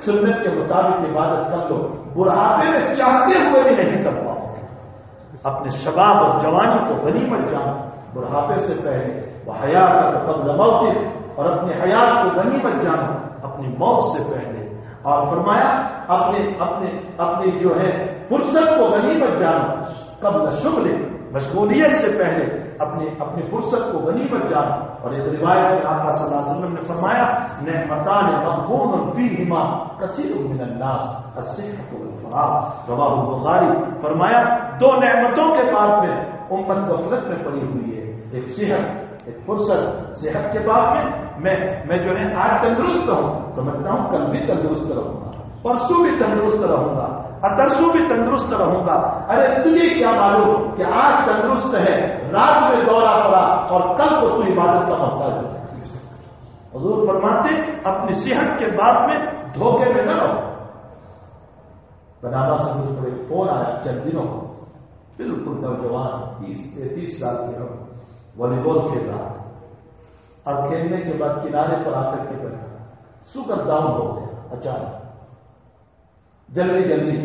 سنت کے مطابق عبادت کر لو، بڑھاپے میں چاہتے ہوئے بھی نہیں کر پاؤ. اپنے شباب اور جوانی کو غنیمت جانو، بڑھاپے سے پہلے وہ حیات قبل موت، اور اپنی حیات کو غنیمت جانو اپنی موت سے پہلے. اور فرمایا اپنی جو ہے فرصت کو غنیمت جانو قبل شغل، مشغولیت سے پہلے اپنی فرصت کو غنیمت جانو. اور ایک روایت میں آقا صلی اللہ علیہ وسلم نے فرمایا نعمتان مغبون فیہما کثیر من الناس الصحۃ والفراغ، رواہ البخاری. فرمایا دو نعمتوں کے بعد میں امت غفلت میں پڑی ہوئی ہے، ایک صحت، ایک فرصت. صحت کے بعد میں جو ہے آج تندرست ہوں، سمجھتا ہوں کل بھی تندرست رہوں گا، پرسوں بھی تندرست رہوں گا، ترسوں بھی تندرست رہوں گا. ارے تجھے کیا معلوم کہ آج تندرست ہے، رات میں دورہ پڑا اور کل کو تو عبادت کا محتاج ہو. حضور فرماتے اپنی صحت کے بعد میں دھوکے میں نہ رہو. بنانا سے مجھ پر ایک فون آیا چند دنوں کو، بالکل نوجوان 30 سال کے ہم والی بال کھیل رہا اور کھیلنے کے بعد کنارے پر آ کر کے بیٹھا، شوگر ڈاؤن ہو گیا اچانک. جلدی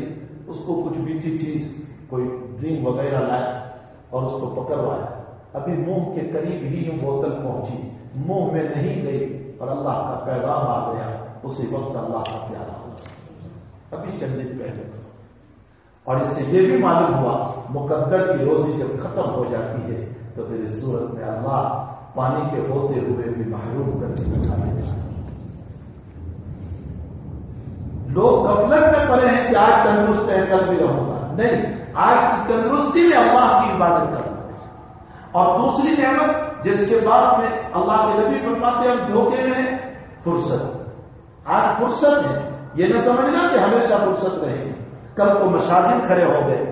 اس کو کچھ میٹھی چیز کوئی ڈرنک وغیرہ لایا اور اس کو پکڑوایا. ابھی منہ کے قریب ہی بوتل پہنچی، منہ میں نہیں گئی اور اللہ کا پیغام آ گیا. اسی وقت اللہ کا پیارا ہوا، ابھی چند دن پہلے. اور اس سے یہ بھی معلوم ہوا مقدر کی روزی جب ختم ہو جاتی ہے تو پھر اس صورت میں اللہ پانی کے ہوتے ہوئے بھی محروم کر کے بٹھا دیتا ہے. لوگ غفلت میں پڑے ہیں کہ آج تندرست ہے کل بھی رہوں گا. نہیں، آج کی تندرستی میں اللہ کی عبادت کرنا ہے. اور دوسری نعمت جس کے بعد میں اللہ کے نبی فرماتے ہیں دھوکے میں فرصت. آج فرصت ہے، یہ نہ سمجھنا کہ ہمیشہ فرصت رہے گی. کل کو مشاغل کھڑے ہو گئے،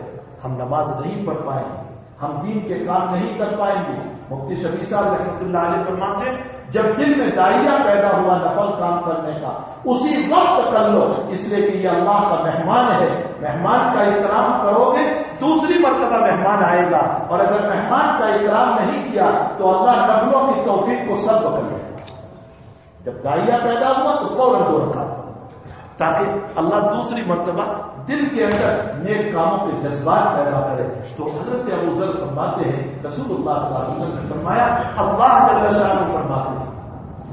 ہم نماز نہیں پڑھ پائیں گے، ہم دین کے کام نہیں کر پائیں گے. مفتی شفیع صاحب رحمۃ اللہ علیہ فرماتے ہیں جب دل میں دائرہ پیدا ہوا نفل کام کرنے کا اسی وقت کر لو، اس لیے کہ یہ اللہ کا مہمان ہے. مہمان کا اکرام کرو گے دوسری مرتبہ مہمان آئے گا، اور اگر مہمان کا اکرام نہیں کیا تو اللہ نفلوں کی توفیق کو سلب کر لے گا. جب دائرہ پیدا ہوا تو فوراً دو رکعت تاکہ اللہ دوسری مرتبہ دل کے اندر نیک کاموں کے جذبات پیدا کرے. تو حضرت ابو ذر فرماتے ہیں رسول اللہ صلی اللہ علیہ وسلم نے فرمایا اللہ جل شانہ فرماتے ہیں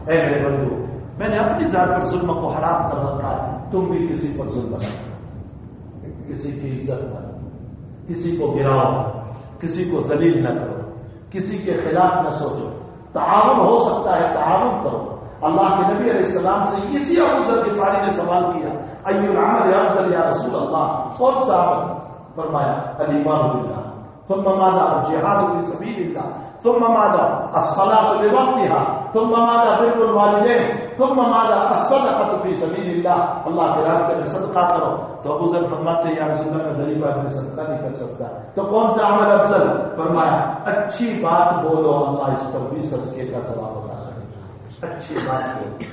اے میرے بندو میں نے اپنی ذات پر ظلم کو حرام کر رکھا ہے، تم بھی کسی پر ظلم نہ کرو، کسی کی عزت نہ کرو، کسی کو گراؤ، کسی کو ذلیل نہ کرو، کسی کے خلاف نہ سوچو. تعاون ہو سکتا ہے تعاون کرو. اللہ کے نبی علیہ السلام سے اسی ابو ذر غفاری نے سوال کیا ای العمل افضل یا رسول اللہ، کون سا عمل؟ فرمایا الایمان باللہ، ثم ماذا؟ الجہاد فی سبیل اللہ، ثم ماذا؟ الصلاۃ بوقتها، ثم ماذا بر الوالدین ثم ماذا الصدقۃ فی سبیل اللہ، اللہ کے راستے میں صدقہ کرو. تو ابو ذر فرماتے ہیں یا رسول اللہ میں غریب آدمی صدقہ نہیں کر سکتا. تو کون سا عمل افضل؟ فرمایا اچھی بات بولو، اللہ اس پر بھی صدقے کا ثواب عطا کرے گا. اچھی بات بولو.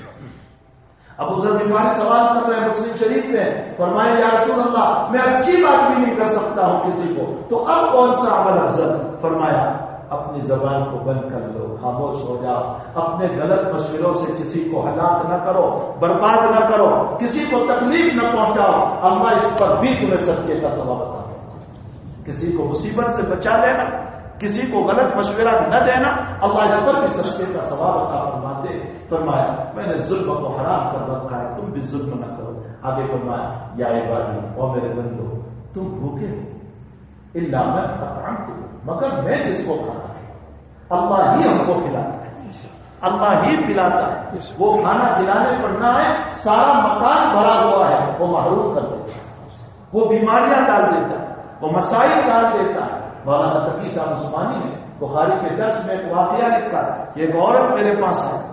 ابو ذر غفاری سوال کر رہے ہیں مسلم شریف میں، فرمایا یا رسول اللہ میں اچھی بات بھی نہیں کر سکتا ہوں کسی کو، تو اب کون سا عمل افضل؟ فرمایا اپنی زبان کو بند کر لو، خاموش ہو جاؤ، اپنے غلط مشوروں سے کسی کو ہلاک نہ کرو، برباد نہ کرو، کسی کو تکلیف نہ پہنچاؤ، اللہ اس پر بھی تمہیں صدقے کا ثواب عطا کرے گا. کسی کو مصیبت سے بچا لینا، کسی کو غلط مشورہ نہ دینا، اللہ اس پر بھی صدقے کا ثواب عطا فرماتے. فرمایا میں نے ظلم کو حرام کر رکھا ہے، تم بھی ظلم نہ کرو. آگے فرمایا یا عبادی اور میرے بندو تم بھوکے ہو الا من اطعمت، مگر میں جس کو کھانا ہے اللہ ہی ہم کو کھلاتا ہے، اللہ ہی پلاتا ہے. وہ کھانا کھلانے پر نہ ہے سارا مکان بھرا ہوا ہے وہ محروم کر دیتا ہے، وہ بیماریاں ڈال دیتا ہے، وہ مسائل ڈال دیتا ہے. مولانا تقی صاحب عثمانی نے بخاری کے درس میں ایک واقعہ لکھا ہے. ایک عورت میرے پاس آئی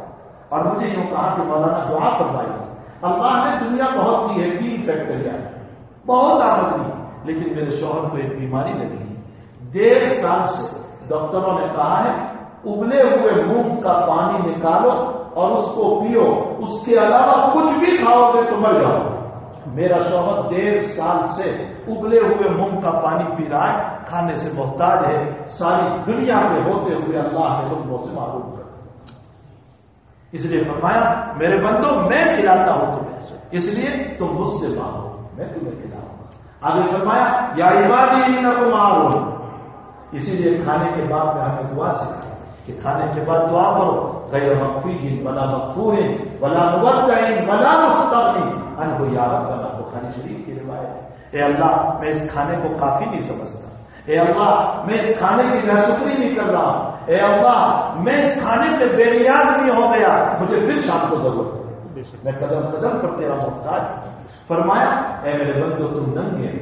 اور مجھے یوں کہا کہ مولانا دعا فرمائی، اللہ نے دنیا بہت کی ہے، 3 فیکٹریاں بہت آمدنی، لیکن میرے شوہر کو ایک بیماری لگی ہے. 1.5 سال سے ڈاکٹروں نے کہا ہے ابلے ہوئے مونگ کا پانی نکالو اور اس کو پیو، اس کے علاوہ کچھ بھی کھاؤ گے تو مر جاؤ. میرا شوہر 1.5 سال سے ابلے ہوئے مونگ کا پانی پی رہا ہے، کھانے سے محتاج ہے. ساری دنیا کے ہوتے ہوئے اللہ نے لوگوں سے معلوم کر، اس لیے فرمایا میرے بندو میں کھلاتا ہوں تمہیں، اس لیے تم مجھ سے مانگو میں تمہیں کھلاؤں گا. آگے فرمایا یا عبادی انکم معروف. اسی لیے کھانے کے بعد میں ہمیں دعا سکھائی کہ کھانے کے بعد دعا کرو غیر مغفور ولا مغفور ولا مودع ولا مستغنی عنہ یا ربنا. بخاری شریف کی روایت ہے. اے اللہ میں اس کھانے کو کافی نہیں سمجھتا، اے اللہ میں اس کھانے کی ناشکری نہیں کر رہا ہوں، اے اللہ میں اس کھانے سے بے نیاز نہیں ہو گیا، مجھے پھر شام کو ضرورت ہے، میں قدم قدم پر تیرا محتاج. فرمایا اے میرے بندو تم ننگے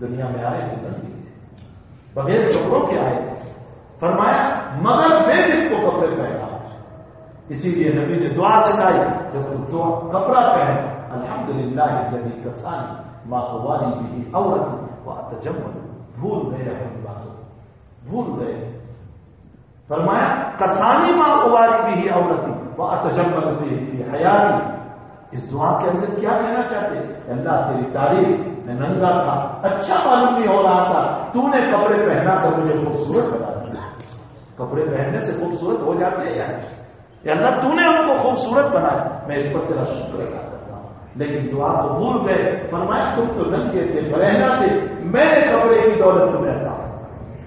دنیا میں آئے تھے، ننگے بغیر کپڑوں کے آئے تھے. فرمایا مگر میں جس کو کپڑے پہنا. اسی لیے نبی نے دعا سکھائی جب تو کپڑا پہنے الحمدللہ الذی کسانی ما قوالی بھی عورت واتجمل. بھول گئے اپنی باتوں، بھول گئے. فرمایا کسانی ما قوالی بھی عورتی واتجمل فی حیاتی. اس دعا کے اندر کیا کہنا چاہتے ہیں؟ اللہ تیری تعریف، میں ننگا تھا، اچھا معلوم نہیں ہو رہا تھا، تو نے کپڑے پہنا کر مجھے خوبصورت بنا دیا. کپڑے پہننے سے خوبصورت ہو جاتے ہیں یا اللہ تو نے ہم کو خوبصورت بنایا، میں اس پر تیرا شکر ادا کرتا ہوں. لیکن دعا کو بھول گئے. فرمایا تم تو ننگے تھے، برہنہ تھے، میں نے کپڑے کی دولت تمہیں عطا.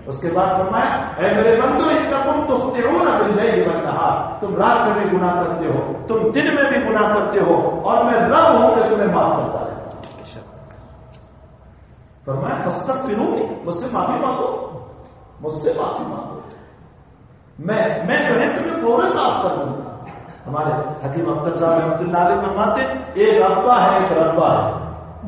اس کے بعد فرمایا اے میرے بندو انکم تخطئون باللیل والنہار. تم رات میں بھی گناہ کرتے ہو، تم دن میں بھی گناہ کرتے ہو، اور میں رب ہوں کہ تمہیں معاف کرتا رہتا ہوں. فرمایا فاستغفرونی، مجھ سے معافی مانگو، مجھ سے معافی مانگو، میں جو ہے تمہیں فوراً معاف کر دوں گا. ہمارے حکیم اختر صاحب رحمۃ اللہ علیہ فرماتے ایک ابا ہے ایک ربا ہے،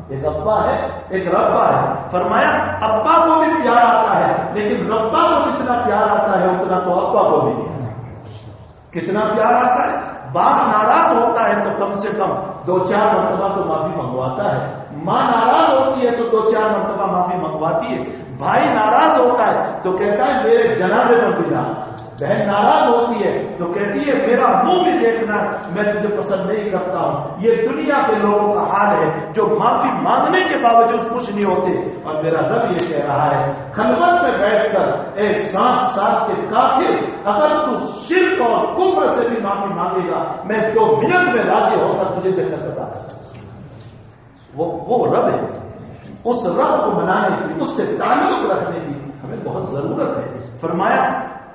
ایک ابا ہے ایک ربا ہے. فرمایا ابا کو بھی پیار آتا ہے، لیکن ربا کو جتنا پیار آتا ہے اتنا تو ابا کو بھی نہیں. کتنا پیار آتا ہے؟ باپ ناراض ہوتا ہے تو کم سے کم 2-4 مرتبہ تو معافی منگواتا ہے، ماں ناراض ہوتی ہے تو 2-4 مرتبہ معافی منگواتی ہے، بھائی ناراض ہوتا ہے تو کہتا ہے میرے جنازے پر بھی جانا، بہن ناراض ہوتی ہے تو کہتی ہے میرا منہ بھی دیکھنا، میں تجھے پسند نہیں کرتا ہوں. یہ دنیا کے لوگوں کا حال ہے جو معافی مانگنے کے باوجود خوش نہیں ہوتے. اور میرا رب یہ کہہ رہا ہے خلوت میں بیٹھ کر ایک 7 سال کے کافر اگر تو شرک اور کفر سے بھی معافی مانگے گا میں 2 منٹ میں راضی ہو کر تجھے جنت عطا کروں. وہ رب ہے. اس رب کو منانے کی، اس سے تعلق رکھنے کی ہمیں بہت ضرورت ہے. فرمایا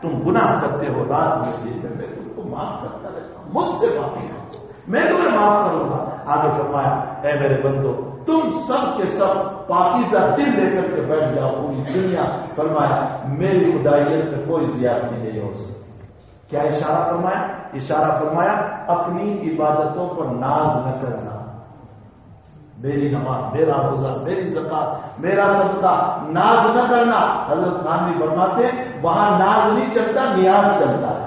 تم گناہ کرتے ہو رات میں دن میں تم کو معاف کرتا رہتا ہوں، مجھ سے معافی مانگو میں تمہیں معاف کروں گا. آگے فرمایا اے میرے بندو تم سب کے سب پاکیزہ دل لے کر کے بیٹھ جاؤ پوری دنیا. فرمایا میری خدائیت میں کوئی زیادتی نہیں ہو سکتی. کیا اشارہ فرمایا؟ اشارہ فرمایا اپنی عبادتوں پر ناز نہ کرنا. میری نماز، میرا روزہ، میری زکات، میرا صدقہ، ناز نہ کرنا. حضرت خانوی فرماتے وہاں ناز نہیں چلتا، نیاز چلتا ہے.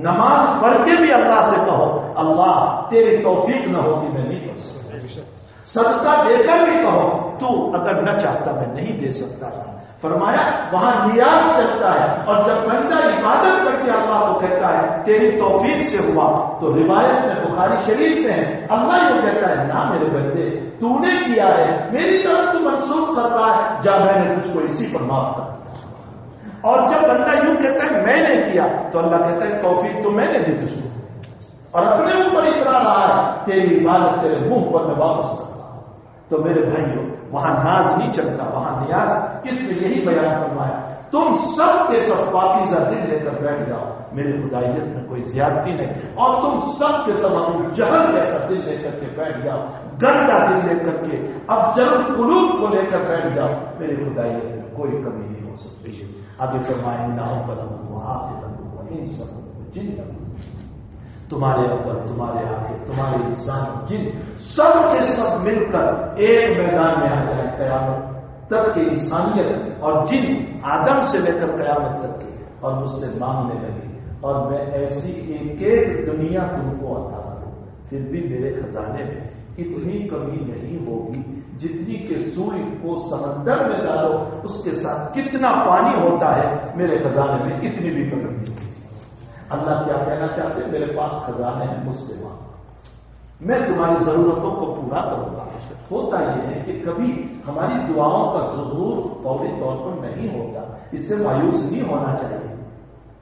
نماز پڑھ کے بھی اللہ سے کہو اللہ تیری توفیق نہ ہوتی میں نہیں کر سکتا. صدقہ دے کر بھی کہو تو اگر نہ چاہتا میں نہیں دے سکتا تھا. فرمایا وہاں نیاز چلتا ہے. اور جب بندہ عبادت کر کے اللہ کو کہتا ہے تیری توفیق سے ہوا تو روایت میں بخاری شریف میں ہے اللہ یہ کہتا ہے نہ میرے بندے تو نے کیا ہے میری طرف تو منسوخ کرتا ہے جب میں نے تجھ کو اسی پر معاف کر. اور جب بندہ یوں کہتا ہے میں نے کیا تو اللہ کہتا ہے توفیق تو میں نے دی تجھ کو اور اپنے اوپر اتنا رہا ہے تیری عبادت تیرے منہ پر میں واپس کرتا ہوں. تو میرے بھائیوں وہاں ناز نہیں چلتا وہاں نیاز. اس میں یہی بیان فرمایا تم سب کے سب پاکیزہ دل لے کر بیٹھ جاؤ میری خدائیت میں کوئی زیادتی نہیں. اور تم سب کے سب ابو جہل جیسا دل لے کر کے بیٹھ جاؤ گندا دل لے کر کے اب جلد قلوب کو لے کر بیٹھ جاؤ میری خدائیت میں کوئی کمی نہیں ہو سکتی. آگے فرمائیں نہ جن تمہارے اوپر تمہارے آگے تمہارے انسان جن سب کے سب مل کر ایک میدان میں آ جائیں قیامت تک کی انسانیت اور جن آدم سے لے کر قیامت تک کی اور مجھ سے مانگنے لگی اور میں ایسی ایک ایک دنیا تم کو عطا کروں پھر بھی میرے خزانے میں اتنی کمی نہیں ہوگی جتنی کہ سوئی کو سمندر میں ڈالو اس کے ساتھ کتنا پانی ہوتا ہے میرے خزانے میں اتنی بھی کمی نہیں ہوگی. اللہ کیا کہنا چاہتے ہیں میرے پاس خزانے ہیں مجھ سے مانگو میں تمہاری ضرورتوں کو پورا کروں گا. ہوتا یہ ہے کہ کبھی ہماری دعاؤں کا ظہور فوری طور پر نہیں ہوتا. اس سے مایوس نہیں ہونا چاہیے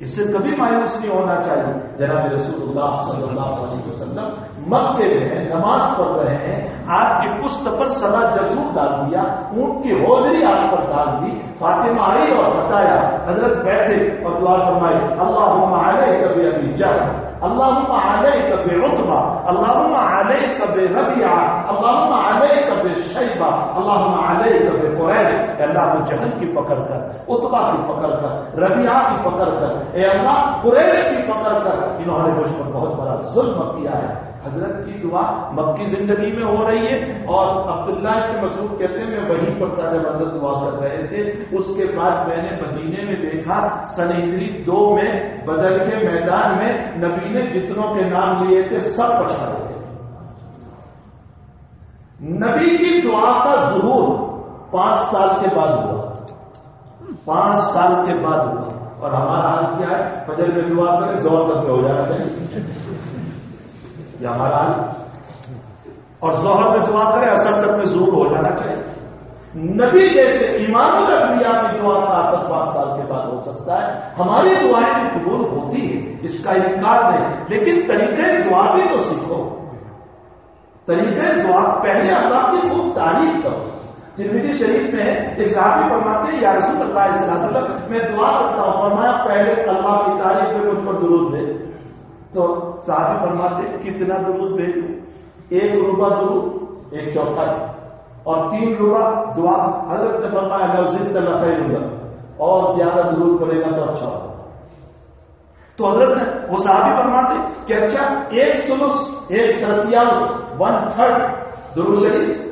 اس سے کبھی مایوس نہیں ہونا چاہیے. جناب رسول اللہ صلی اللہ علیہ وسلم مکے میں ہیں نماز پڑھ رہے ہیں آپ کی پشت پر سلا جسور ڈال دیا اونٹ کی ہوجری آپ پر ڈال دی. فاطمہ آئی اور ہٹایا حضرت بیٹھے اور دعا فرمائی اللہم علیک بابی جہل اللہم علیک بعتبہ اللہم علیک بربیعہ اللہم علیک بشیبہ اللہم علیک بقریش. اللہ کو جہل کی پکڑ کر عتبہ کی پکڑ کر ربیعہ کی پکڑ کر اے اللہ قریش کی پکڑ کر انہوں نے مجھ پر بہت بڑا ظلم کیا ہے. حضرت کی دعا مکی زندگی میں ہو رہی ہے اور عبداللہ ابن مسعود کہتے ہیں میں وہیں پر تاج حضرت دعا کر رہے تھے. اس کے بعد میں نے مدینے میں دیکھا سن ہجری 2 میں بدر کے میدان میں نبی نے جتنوں کے نام لیے تھے سب پچھا رہے تھے. نبی کی دعا کا ظہور 5 سال کے بعد ہوا 5 سال کے بعد ہوا. اور ہمارا حال کیا ہے فجر میں دعا کریں زور تک ہو جانا چاہیے یہ ہمارا حال. اور ظہر میں دعا کریں اثر تک میں ظہور ہو جانا چاہیے. نبی جیسے امام الانبیاء کی دعا کا اثر 5 سال کے بعد ہو سکتا ہے. ہماری دعائیں بھی قبول ہوتی ہے اس کا انکار نہیں لیکن طریقہ دعا بھی تو سیکھو. طریقہ دعا پہلے اللہ کی خوب تعریف کرو. ترمذی شریف میں ایک صحابی فرماتے ہیں یا رسول اللہ صلی اللہ علیہ وسلم میں دعا کرتا ہوں فرمایا پہلے اللہ کی تعریف میں مجھ پر درود دے. تو صحابی فرماتے کتنا درود بھیجوں 1 روبہ درود 1/4 اور 3 روبہ دعا. حضرت نے فرمایا لو زدت لخیر لک اور زیادہ درود پڑے گا تو اچھا ہوگا. تو حضرت نے وہ صحابی فرماتے کہ اچھا 1/3 1/3 1/3 درود شریف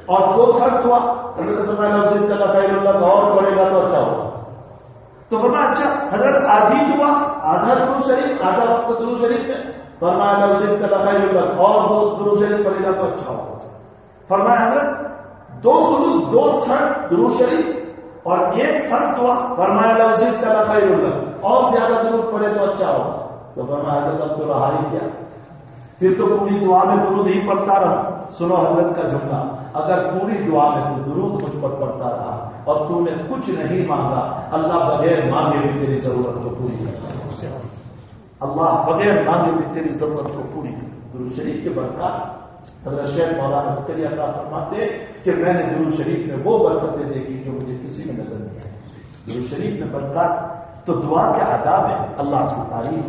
اور 2/3 دعا. حضرت نے فرمایا لو زدت لخیر لک اور پڑے گا تو اچھا ہوگا. تو فرمایا اچھا حضرت آدھی دعا آدھا درود شریف آدھا وقت درود شریف میں فرمایا لو زدت لخیر لک اور 2 درود شریف پڑے گا تو اچھا ہوگا. فرمایا حضرت 2/3 درود شریف اور 1/3 دعا فرمایا لو زدت لخیر لک اور زیادہ درود پڑے تو اچھا ہوگا. تو فرمایا حضرت تو رہا ہی کیا پھر تو پوری دعا میں درود ہی پڑھتا رہا. سنو حضرت کا جملہ اگر پوری دعا میں تو درود مجھ پر پڑھتا رہا اور تو نے کچھ نہیں مانگا اللہ بغیر مانگے بھی تیری ضرورت کو پوری کرتا. اللہ بغیر مانگے بھی تیری ضرورت کو پوری کرتا. درود شریف کے برکات حضرت شیخ مولانا زکریا صاحب فرماتے کہ میں نے درود شریف میں وہ برکتیں دیکھی جو مجھے کسی میں نظر نہیں آئی. درود شریف میں برکات تو دعا کے آداب ہے. اللہ کی تعریف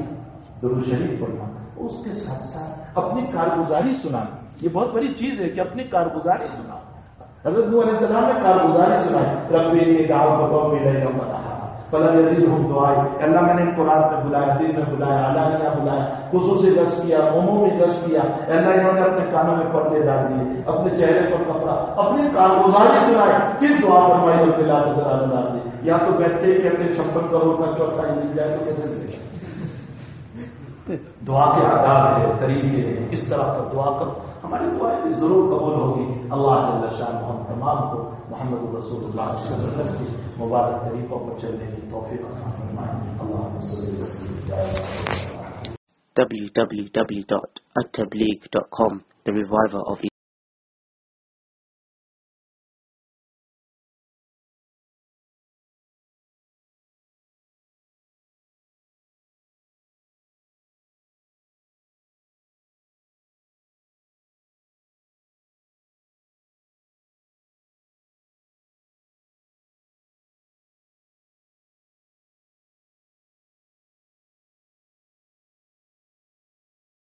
درود شریف پڑھنا اس کے ساتھ ساتھ اپنی کارگزاری سنانا. یہ بہت بڑی چیز ہے کہ اپنی کارگزاری سنا. حضرت نوح علیہ السلام نے کارگزاری سنائی ربی انی دعوت قومی لیلا ونہارا فلم یزدہم دعائی. اللہ میں نے ان کو رات میں بلایا دن میں بلایا علانیہ بلایا خصوصی درس کیا عمومی درس کیا. اللہ انہوں نے اپنے کانوں میں پردے ڈال دیے اپنے چہرے پر کپڑا اپنی کارگزاری سنائی پھر دعا فرمائی اور فی الحال ڈال دی. یا تو بیٹھتے کہ اپنے 56 کروڑ کا چوتھائی مل جائے تو کیسے دعا کے آداب ہے، طریقے ہیں، اس طرح کا دعا کرو، ہماری دعائیں بھی ضرور قبول ہوگی. اللہ جل شانہ ہم تمام کو محمد رسول اللہ صلی اللہ علیہ وسلم کی مبارک طریقوں پر چلنے کی توفیق عطا فرمائے. اللہم صل وسلم www.attableek.com, the reviver of